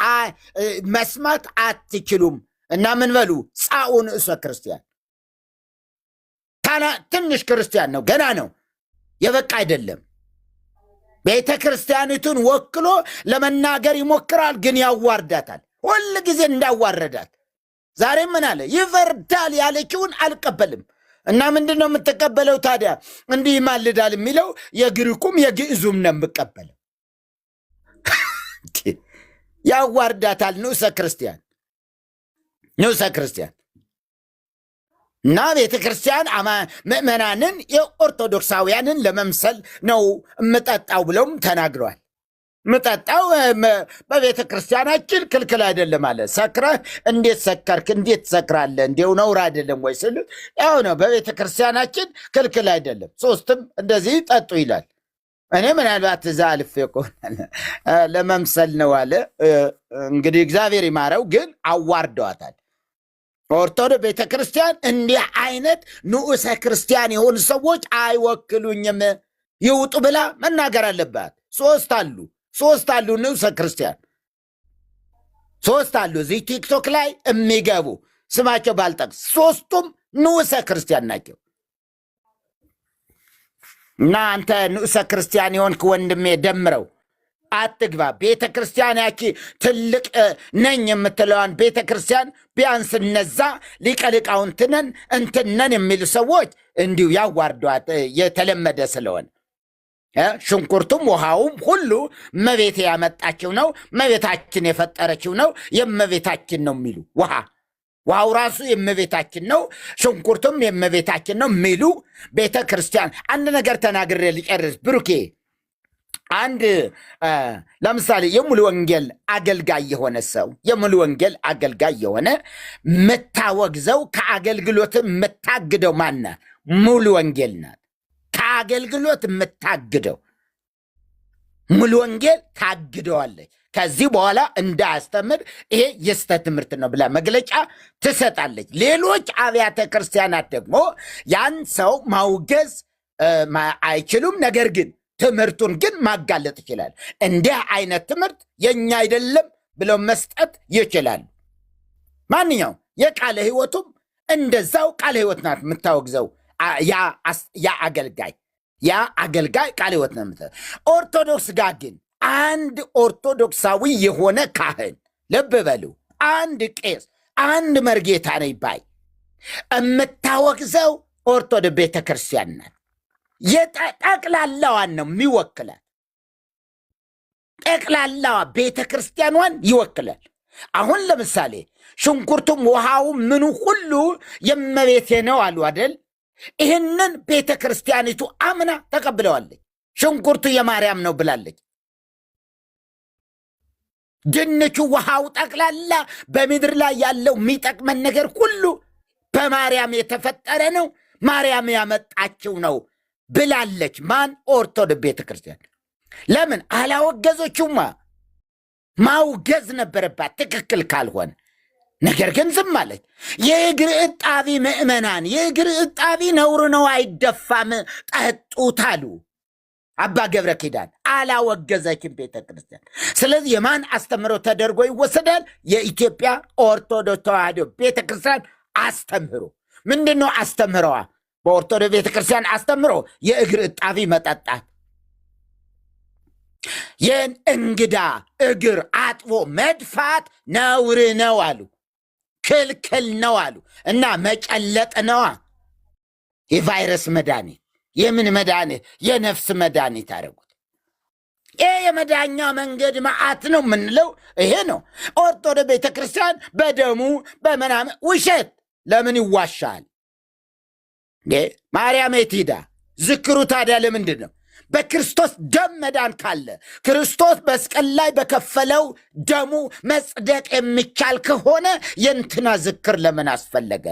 መስማት አትችሉም። እና ምን በሉ? ጻኡ ንዑሰ ክርስቲያን። ትንሽ ክርስቲያን ነው፣ ገና ነው፣ የበቃ አይደለም። ቤተ ክርስቲያኒቱን ወክሎ ለመናገር ይሞክራል፣ ግን ያዋርዳታል። ሁል ጊዜ እንዳዋረዳት። ዛሬም ምን አለ? ይፈርዳል ያለችውን አልቀበልም። እና ምንድን ነው የምትቀበለው ታዲያ? እንዲህ ይማልዳል የሚለው የግሪኩም የግዕዙም ነው የምቀበለው። ያዋርዳታል ንዑሰ ክርስቲያን እና ቤተ ክርስቲያን ምእመናንን የኦርቶዶክሳውያንን ለመምሰል ነው የምጠጣው ብለውም ተናግረዋል። ምጠጣው በቤተ ክርስቲያናችን ክልክል አይደለም አለ። ሰክረህ እንዴት ሰከርክ? እንዴት ትሰክራለህ? እንዲው ነውር አይደለም ወይ ስሉት፣ ያው ነው በቤተ ክርስቲያናችን ክልክል አይደለም፣ ሶስትም እንደዚህ ጠጡ ይላል። እኔ ምናልባት እዛ አልፌ ከሆነ ለመምሰል ነው አለ። እንግዲህ እግዚአብሔር ይማረው፣ ግን አዋርደዋታል። ኦርቶዶክስ ቤተ ክርስቲያን እንዲህ አይነት ንዑሰ ክርስቲያን የሆኑ ሰዎች አይወክሉኝም ይውጡ ብላ መናገር አለባት። ሶስት አሉ ንዑሰ ክርስቲያን፣ ሶስት አሉ እዚህ ቲክቶክ ላይ የሚገቡ ስማቸው ባልጠቅስ፣ ሶስቱም ንዑሰ ክርስቲያን ናቸው። እና አንተ ንዑሰ ክርስቲያን የሆንክ ወንድሜ ደምረው አትግባ። ቤተ ክርስቲያን ያቺ ትልቅ ነኝ የምትለዋን ቤተ ክርስቲያን ቢያንስ እነዛ ሊቀ ሊቃውንትነን እንትነን የሚሉ ሰዎች እንዲሁ ያዋርዷት የተለመደ ስለሆነ ሽንኩርቱም ውሃውም ሁሉ እመቤቴ ያመጣችው ነው፣ እመቤታችን የፈጠረችው ነው፣ የእመቤታችን ነው የሚሉ ውሃው ራሱ የእመቤታችን ነው፣ ሽንኩርቱም የእመቤታችን ነው የሚሉ ቤተ ክርስቲያን። አንድ ነገር ተናግሬ ልጨርስ ብሩኬ። አንድ ለምሳሌ የሙሉ ወንጌል አገልጋይ የሆነ ሰው የሙሉ ወንጌል አገልጋይ የሆነ የምታወግዘው ከአገልግሎት የምታግደው ማናት? ሙሉ ወንጌል ናት። ከአገልግሎት የምታግደው ሙሉ ወንጌል ታግደዋለች። ከዚህ በኋላ እንዳያስተምር ይሄ የስተት ትምህርት ነው ብላ መግለጫ ትሰጣለች። ሌሎች አብያተ ክርስቲያናት ደግሞ ያን ሰው ማውገዝ አይችሉም። ነገር ግን ትምህርቱን ግን ማጋለጥ ይችላል። እንዲህ አይነት ትምህርት የኛ አይደለም ብለው መስጠት ይችላሉ። ማንኛው የቃለ ሕይወቱም እንደዛው ቃለ ሕይወት ናት የምታወግዘው። ያ አገልጋይ ቃለ ሕይወት ነው የምታ። ኦርቶዶክስ ጋር ግን አንድ ኦርቶዶክሳዊ የሆነ ካህን፣ ልብ በሉ፣ አንድ ቄስ፣ አንድ መርጌታ ነኝ ባይ የምታወግዘው ኦርቶዶክስ ቤተ ክርስቲያን ናት። ጠቅላላዋን ነው የሚወክላል። ጠቅላላዋ ቤተ ክርስቲያኗን ይወክላል። አሁን ለምሳሌ ሽንኩርቱም ውሃው ምኑ ሁሉ የእመቤቴ ነው አሉ አደል? ይህንን ቤተ ክርስቲያኒቱ አምና ተቀብለዋለች። ሽንኩርቱ የማርያም ነው ብላለች። ድንቹ፣ ውሃው፣ ጠቅላላ በምድር ላይ ያለው የሚጠቅመን ነገር ሁሉ በማርያም የተፈጠረ ነው፣ ማርያም ያመጣችው ነው ብላለች። ማን? ኦርቶዶክስ ቤተ ክርስቲያን። ለምን አላወገዞችማ? ማውገዝ ነበረባት ትክክል ካልሆነ። ነገር ግን ዝም አለች። የእግር እጣቢ ምእመናን፣ የእግር እጣቢ ነውር ነው አይደፋም፣ ጠጡት አሉ። አባ ገብረ ኪዳን አላወገዘችም ቤተ ክርስቲያን። ስለዚህ የማን አስተምሮ ተደርጎ ይወሰዳል? የኢትዮጵያ ኦርቶዶክስ ተዋሕዶ ቤተ ክርስቲያን አስተምህሮ። ምንድን ነው አስተምህሮዋ? በኦርቶዶክስ ቤተ ክርስቲያን አስተምህሮ የእግር እጣቢ መጠጣት፣ የእንግዳ እግር አጥቦ መድፋት ነውር ነው አሉ፣ ክልክል ነው አሉ። እና መጨለጥ ነዋ የቫይረስ መድኃኒት። የምን መድኃኒት? የነፍስ መድኃኒት አደረጉት። ይህ የመዳኛ መንገድ መዓት ነው የምንለው ይሄ ነው። ኦርቶዶክስ ቤተ ክርስቲያን በደሙ በምናምን ውሸት ለምን ይዋሻል? ማርያም የት ሄዳ? ዝክሩ ታዲያ ለምንድን ነው? በክርስቶስ ደም መዳን ካለ ክርስቶስ መስቀል ላይ በከፈለው ደሙ መጽደቅ የሚቻል ከሆነ የእንትና ዝክር ለምን አስፈለገ?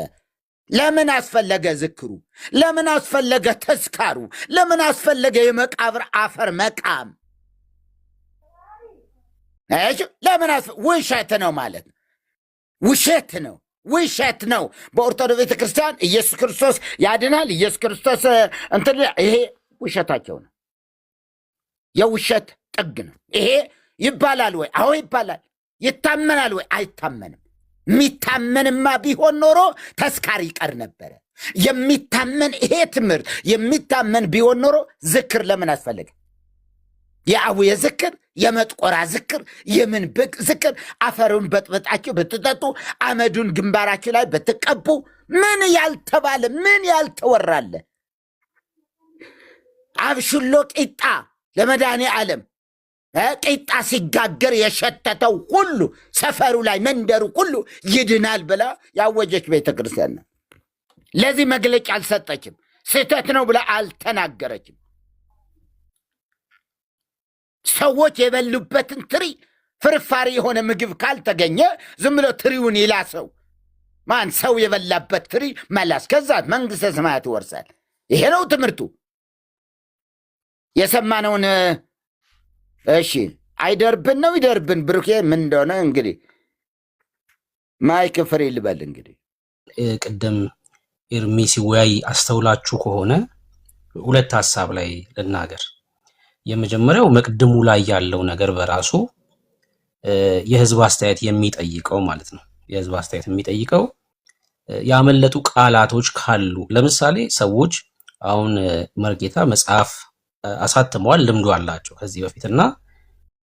ለምን አስፈለገ ዝክሩ? ለምን አስፈለገ ተስካሩ? ለምን አስፈለገ የመቃብር አፈር መቃም? ለምን ውሸት ነው ማለት ነው። ውሸት ነው፣ ውሸት ነው። በኦርቶዶክስ ቤተ ክርስቲያን ኢየሱስ ክርስቶስ ያድናል፣ ኢየሱስ ክርስቶስ እንትን፣ ይሄ ውሸታቸው ነው። የውሸት ጥግ ነው ይሄ። ይባላል ወይ? አዎ ይባላል። ይታመናል ወይ? አይታመንም። የሚታመንማ ቢሆን ኖሮ ተስካር ይቀር ነበረ። የሚታመን ይሄ ትምህርት የሚታመን ቢሆን ኖሮ ዝክር ለምን አስፈለገ? የአቡየ ዝክር፣ የመጥቆራ ዝክር፣ የምን ብቅ ዝክር፣ አፈሩን በጥበጣችሁ ብትጠጡ፣ አመዱን ግንባራችሁ ላይ ብትቀቡ፣ ምን ያልተባለ ምን ያልተወራለ? አብሹሎ ቂጣ ለመድኃኔ ዓለም ቂጣ ሲጋገር የሸተተው ሁሉ ሰፈሩ ላይ መንደሩ ሁሉ ይድናል ብላ ያወጀች ቤተ ክርስቲያን ነው። ለዚህ መግለጫ አልሰጠችም። ስህተት ነው ብላ አልተናገረችም። ሰዎች የበሉበትን ትሪ ፍርፋሪ የሆነ ምግብ ካልተገኘ ዝም ብሎ ትሪውን ይላሰው። ማን ሰው የበላበት ትሪ መላስ፣ ከዛት መንግሥተ ሰማያት ይወርሳል። ይሄ ነው ትምህርቱ። የሰማነውን እሺ፣ አይደርብን ነው ይደርብን። ብሩኬ ምን እንደሆነ እንግዲህ ማይክ ፍሬ ልበል። እንግዲህ ቅድም ኤርሚ ሲወያይ አስተውላችሁ ከሆነ ሁለት ሀሳብ ላይ ልናገር። የመጀመሪያው መቅድሙ ላይ ያለው ነገር በራሱ የህዝብ አስተያየት የሚጠይቀው ማለት ነው። የህዝብ አስተያየት የሚጠይቀው ያመለጡ ቃላቶች ካሉ፣ ለምሳሌ ሰዎች አሁን መርጌታ መጽሐፍ አሳትመዋል፣ ልምዱ አላቸው ከዚህ በፊት እና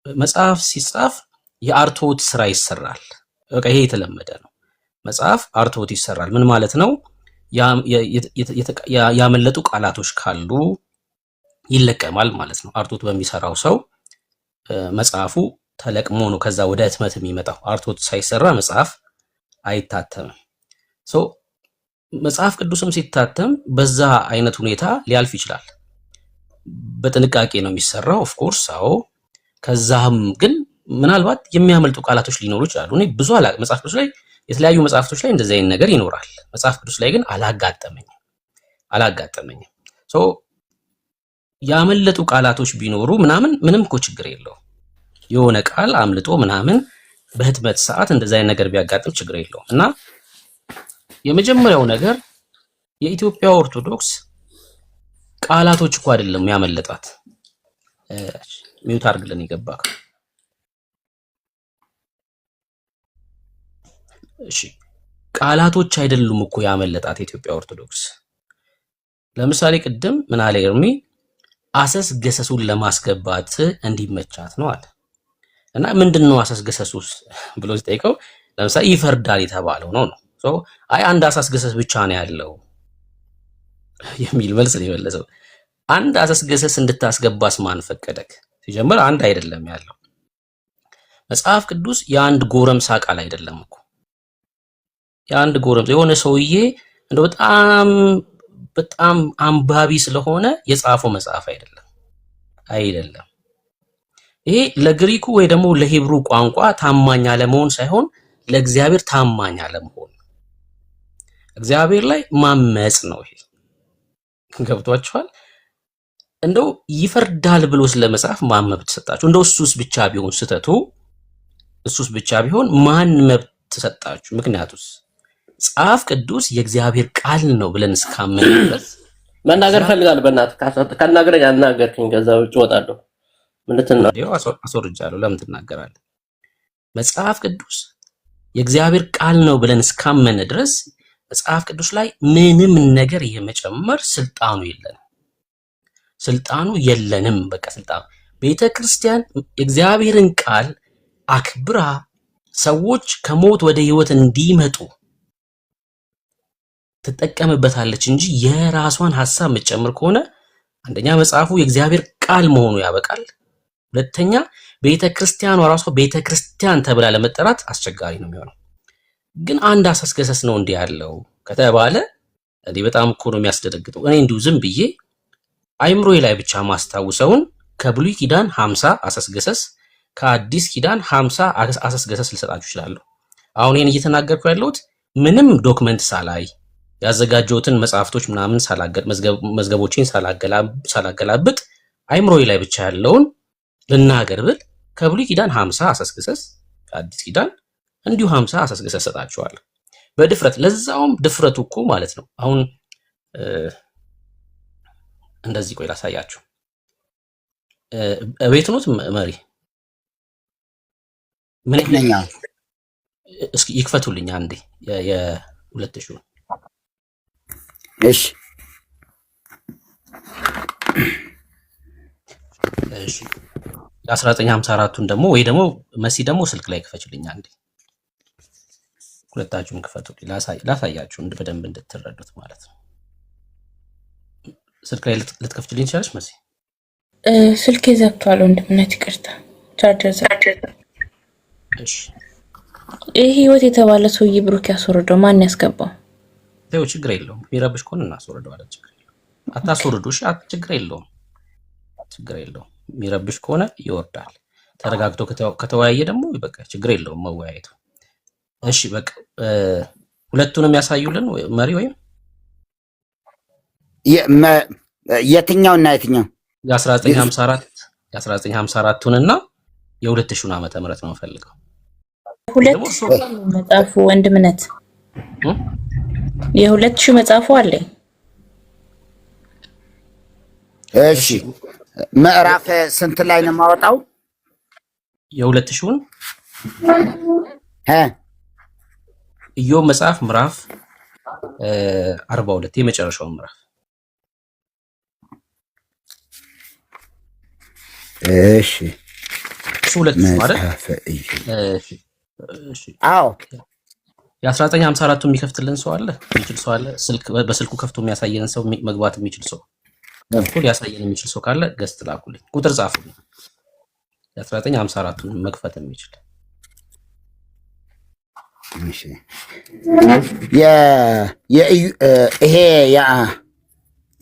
መጽሐፍ ሲጻፍ የአርቶት ስራ ይሰራል። በቃ ይሄ የተለመደ ነው። መጽሐፍ አርቶት ይሰራል። ምን ማለት ነው? ያመለጡ ቃላቶች ካሉ ይለቀማል ማለት ነው። አርቶት በሚሰራው ሰው መጽሐፉ ተለቅሞ ነው ከዛ ወደ ህትመት የሚመጣው። አርቶት ሳይሰራ መጽሐፍ አይታተምም። መጽሐፍ ቅዱስም ሲታተም በዛ አይነት ሁኔታ ሊያልፍ ይችላል። በጥንቃቄ ነው የሚሰራው ኦፍኮርስ። አዎ። ከዛም ግን ምናልባት የሚያመልጡ ቃላቶች ሊኖሩ ይችላሉ። እኔ ብዙ መጽሐፍ ቅዱስ ላይ የተለያዩ መጽሐፍቶች ላይ እንደዚህ አይነት ነገር ይኖራል። መጽሐፍ ቅዱስ ላይ ግን አላጋጠመኝም። ያመለጡ ቃላቶች ቢኖሩ ምንም እኮ ችግር የለው። የሆነ ቃል አምልጦ ምናምን በህትመት ሰዓት እንደዚህ አይነት ነገር ቢያጋጥም ችግር የለውም። እና የመጀመሪያው ነገር የኢትዮጵያ ኦርቶዶክስ ቃላቶች እኮ አይደለም ያመለጣት። ሚውት አድርግልን ይገባክ። እሺ፣ ቃላቶች አይደሉም እኮ ያመለጣት የኢትዮጵያ ኦርቶዶክስ። ለምሳሌ ቅድም ምን አለ ኤርሚ? አሰስ ገሰሱን ለማስገባት እንዲመቻት ነው አለ። እና ምንድነው አሰስ ገሰሱስ ብሎ ሲጠይቀው ለምሳሌ ይፈርዳል የተባለው ነው። አይ አንድ አሰስ ገሰስ ብቻ ነው ያለው የሚል መልስ ነው የመለሰው። አንድ አሰስ ገሰስ እንድታስገባስ ማን ፈቀደክ? ሲጀምር አንድ አይደለም ያለው። መጽሐፍ ቅዱስ የአንድ ጎረምሳ ቃል አይደለም እኮ። የአንድ ጎረምሳ የሆነ ሰውዬ እንደው በጣም አንባቢ ስለሆነ የጻፈው መጽሐፍ አይደለም። ይሄ ለግሪኩ ወይ ደግሞ ለሂብሩ ቋንቋ ታማኝ አለመሆን ሳይሆን ለእግዚአብሔር ታማኝ አለመሆን፣ እግዚአብሔር ላይ ማመጽ ነው። ይሄ ገብቷችኋል? እንደው ይፈርዳል ብሎ ስለመጽሐፍ ማን መብት ሰጣችሁ? እንደው እሱስ ብቻ ቢሆን ስተቱ እሱስ ብቻ ቢሆን ማን መብት ሰጣችሁ? ምክንያቱስ መጽሐፍ ቅዱስ የእግዚአብሔር ቃል ነው ብለን እስካመን ድረስ መናገር ፈልጋለሁ። በእናትህ ካናገረኝ አናገርከኝ። ከዛ ውጭ እወጣለሁ። ምን ልትና አስወርጃለሁ። ለምን ትናገራለህ? መጽሐፍ ቅዱስ የእግዚአብሔር ቃል ነው ብለን እስካመነ ድረስ መጽሐፍ ቅዱስ ላይ ምንም ነገር የመጨመር ስልጣኑ የለንም። በቃ ስልጣኑ ቤተክርስቲያን የእግዚአብሔርን ቃል አክብራ ሰዎች ከሞት ወደ ህይወት እንዲመጡ ትጠቀምበታለች እንጂ የራሷን ሐሳብ መጨመር ከሆነ አንደኛ መጽሐፉ የእግዚአብሔር ቃል መሆኑ ያበቃል። ሁለተኛ ቤተክርስቲያኗ ራሷ ቤተክርስቲያን ተብላ ለመጠራት አስቸጋሪ ነው የሚሆነው። ግን አንድ አሰስገሰስ ነው እንዲህ ያለው ከተባለ እኔ በጣም እኮ ነው የሚያስደነግጠው። እኔ እንዲሁ ዝም ብዬ አይምሮዬ ላይ ብቻ ማስታውሰውን ከብሉይ ኪዳን 50 አሰስገሰስ ከአዲስ ኪዳን 50 አሰስገሰስ ልሰጣችሁ እችላለሁ። አሁን ይሄን እየተናገርኩ ያለሁት ምንም ዶክመንት ሳላይ ያዘጋጀሁትን መጽሐፍቶች ምናምን ሳላገጥ መዝገቦችን ሳላገላብጥ አይምሮዬ ላይ ብቻ ያለውን ልናገር ብል ከብሉይ ኪዳን 50 አሰስገሰስ ከአዲስ ኪዳን እንዲሁ 50 አሰስገሰስ ሰጣችኋለሁ በድፍረት። ለዛውም ድፍረቱ እኮ ማለት ነው። አሁን እንደዚህ ቆይ ላሳያችሁ። ቤት ኖት መሪ ምን ነኛ? እስኪ ይክፈቱልኝ አንዴ የ2000 እሺ እሺ የ1954ቱን ደግሞ ወይ ደግሞ መሲ ደግሞ ስልክ ላይ ክፈችልኝ አንዴ። ሁለታችሁም ክፈቱልኝ ላሳያችሁ በደንብ እንድትረዱት ማለት ነው። ስልክ ላይ ልትከፍችልኝ ትችላለሽ መሲ? ስልክ ዘግቷል ወንድምነት፣ ይቅርታ ቻርጀር። እሺ ይህ ህይወት የተባለ ሰውዬ ብሩክ ያስወርደው ማን ያስገባው? ተው ችግር የለውም። የሚረብሽ ከሆነ እናስወርደዋለን። ችግር የለውም። አታስወርዱ። እሺ ችግር የለውም። የሚረብሽ ከሆነ ይወርዳል። ተረጋግቶ ከተወያየ ደግሞ በቃ ችግር የለውም መወያየቱ። እሺ በቃ ሁለቱንም ያሳዩልን መሪ ወይም የትኛውና የትኛው የ1954ቱን እና የ2000ን ዓመተ ምህረት ነው ፈልገው። ሁለት መጽሐፉ ወንድምነት የ2000 መጽሐፉ አለኝ። እሺ ምዕራፍ ስንት ላይ ነው የማወጣው? የ2000ን ኢዮብ መጽሐፍ ምዕራፍ 42 የመጨረሻው ምዕራፍ። እሺ ሁለት ማለት እሺ አዎ የ1954ቱን የሚከፍትልን ሰው አለ? የሚችል ሰው አለ? በስልኩ ከፍቶ የሚያሳየን ሰው መግባት የሚችል ሰው ከፍቶ ሊያሳየን የሚችል ሰው ካለ ገስት ላኩልኝ፣ ቁጥር ጻፉልኝ። የ1954ቱን መክፈት የሚችል እሺ ይሄ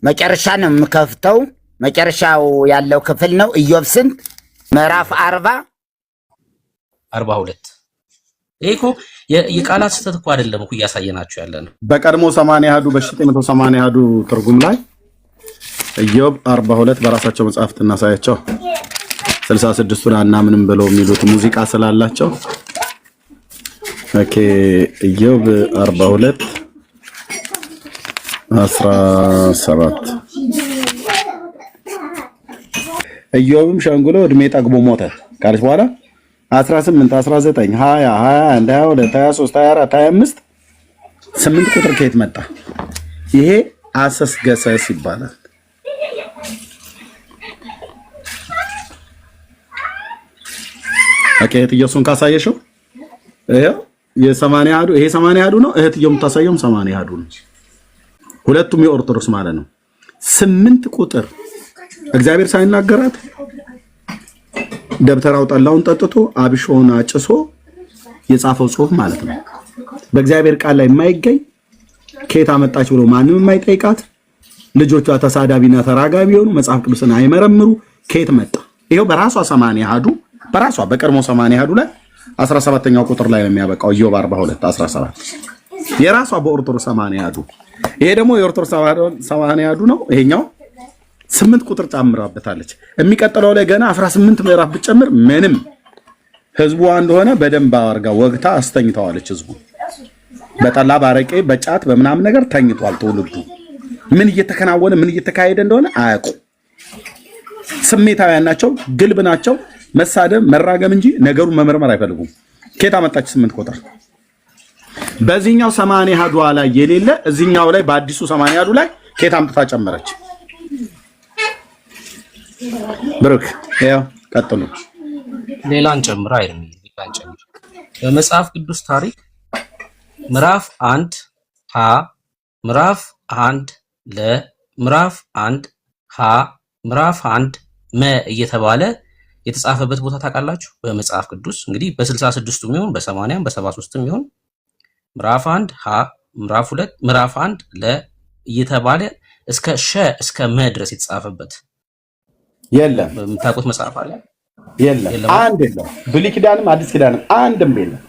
መጨረሻ ነው የምከፍተው። መጨረሻው ያለው ክፍል ነው። ኢዮብ ስንት? ምዕራፍ 42 ይሄ እኮ የቃላት ስህተት እኮ አይደለም እኮ እያሳየናችሁ ያለ ነው። በቀድሞ 80 አሐዱ በ980 አሐዱ ትርጉም ላይ ኢዮብ 42 በራሳቸው መጽሐፍት እናሳያቸው 66ቱን አናምንም ብለው የሚሉት ሙዚቃ ስላላቸው ኦኬ ኢዮብ 42 17 ኢዮብም ሸንግሎ እድሜ ጠግቦ ሞተ ካለች በኋላ 18 19 20 21 22 23 24 25 8 ቁጥር ከየት መጣ? ይሄ አሰስገሰስ ይባላል። ኦኬ እህትየሱን ካሳየሽው ይሄው የ80 አሐዱ ይሄ 80 አሐዱ ነው። እህትየው የምታሳየውም 80 አሐዱ ነው። ሁለቱም የኦርቶዶክስ ማለት ነው። 8 ቁጥር እግዚአብሔር ሳይናገራት ደብተራው ጠላውን ጠጥቶ አብሾውን አጭሶ የጻፈው ጽሑፍ ማለት ነው። በእግዚአብሔር ቃል ላይ የማይገኝ ከየት አመጣች ብሎ ማንም የማይጠይቃት ልጆቿ ተሳዳቢና ተራጋቢ የሆኑ መጽሐፍ ቅዱስን አይመረምሩ ከየት መጣ? ይሄው በራሷ 80 አሐዱ በራሷ በቀድሞ 80 አሐዱ ላይ 17ኛው ቁጥር ላይ ነው የሚያበቃው። ኢዮብ 42 17 የራሷ በኦርቶዶክስ 80 አሐዱ። ይሄ ደግሞ የኦርቶዶክስ 80 አሐዱ ነው። ይሄኛው 8 ቁጥር ጨምራበታለች። የሚቀጥለው ላይ ገና 18 ምዕራፍ ብትጨምር ምንም ህዝቡ እንደሆነ በደንብ አርጋ ወግታ አስተኝተዋለች። ህዝቡ በጠላ ባረቄ በጫት በምናምን ነገር ተኝቷል ትውልዱ። ምን እየተከናወነ ምን እየተካሄደ እንደሆነ አያውቁ። ስሜታውያን ናቸው፣ ግልብ ናቸው። መሳደብ መራገም እንጂ ነገሩን መመርመር አይፈልጉም። ኬታ መጣች 8 ቁጥር በዚህኛው 80 አሐዱ ላይ የሌለ እዚህኛው ላይ በአዲሱ 80 አሐዱ ላይ ኬታ አምጥታ ጨመረች። ብሩክ ያው ቀጥሉ። ሌላን ጨምራ አይደለም ሌላን ጨምራ በመጽሐፍ ቅዱስ ታሪክ ምዕራፍ 1 ሀ ምዕራፍ 1 ለ ምዕራፍ 1 ሀ ምዕራፍ 1 መ እየተባለ የተጻፈበት ቦታ ታውቃላችሁ? በመጽሐፍ ቅዱስ እንግዲህ በ66ቱም ይሁን በ80ም በ73ም ይሁን ምዕራፍ 1 ሀ ምዕራፍ 2 ምዕራፍ 1 ለ እየተባለ እስከ ሸ እስከ መ ድረስ የተጻፈበት የለም። የምታውቁት መጽሐፍ አለ? የለም። አንድ የለም። ብሉይ ኪዳንም አዲስ ኪዳንም አንድም የለም።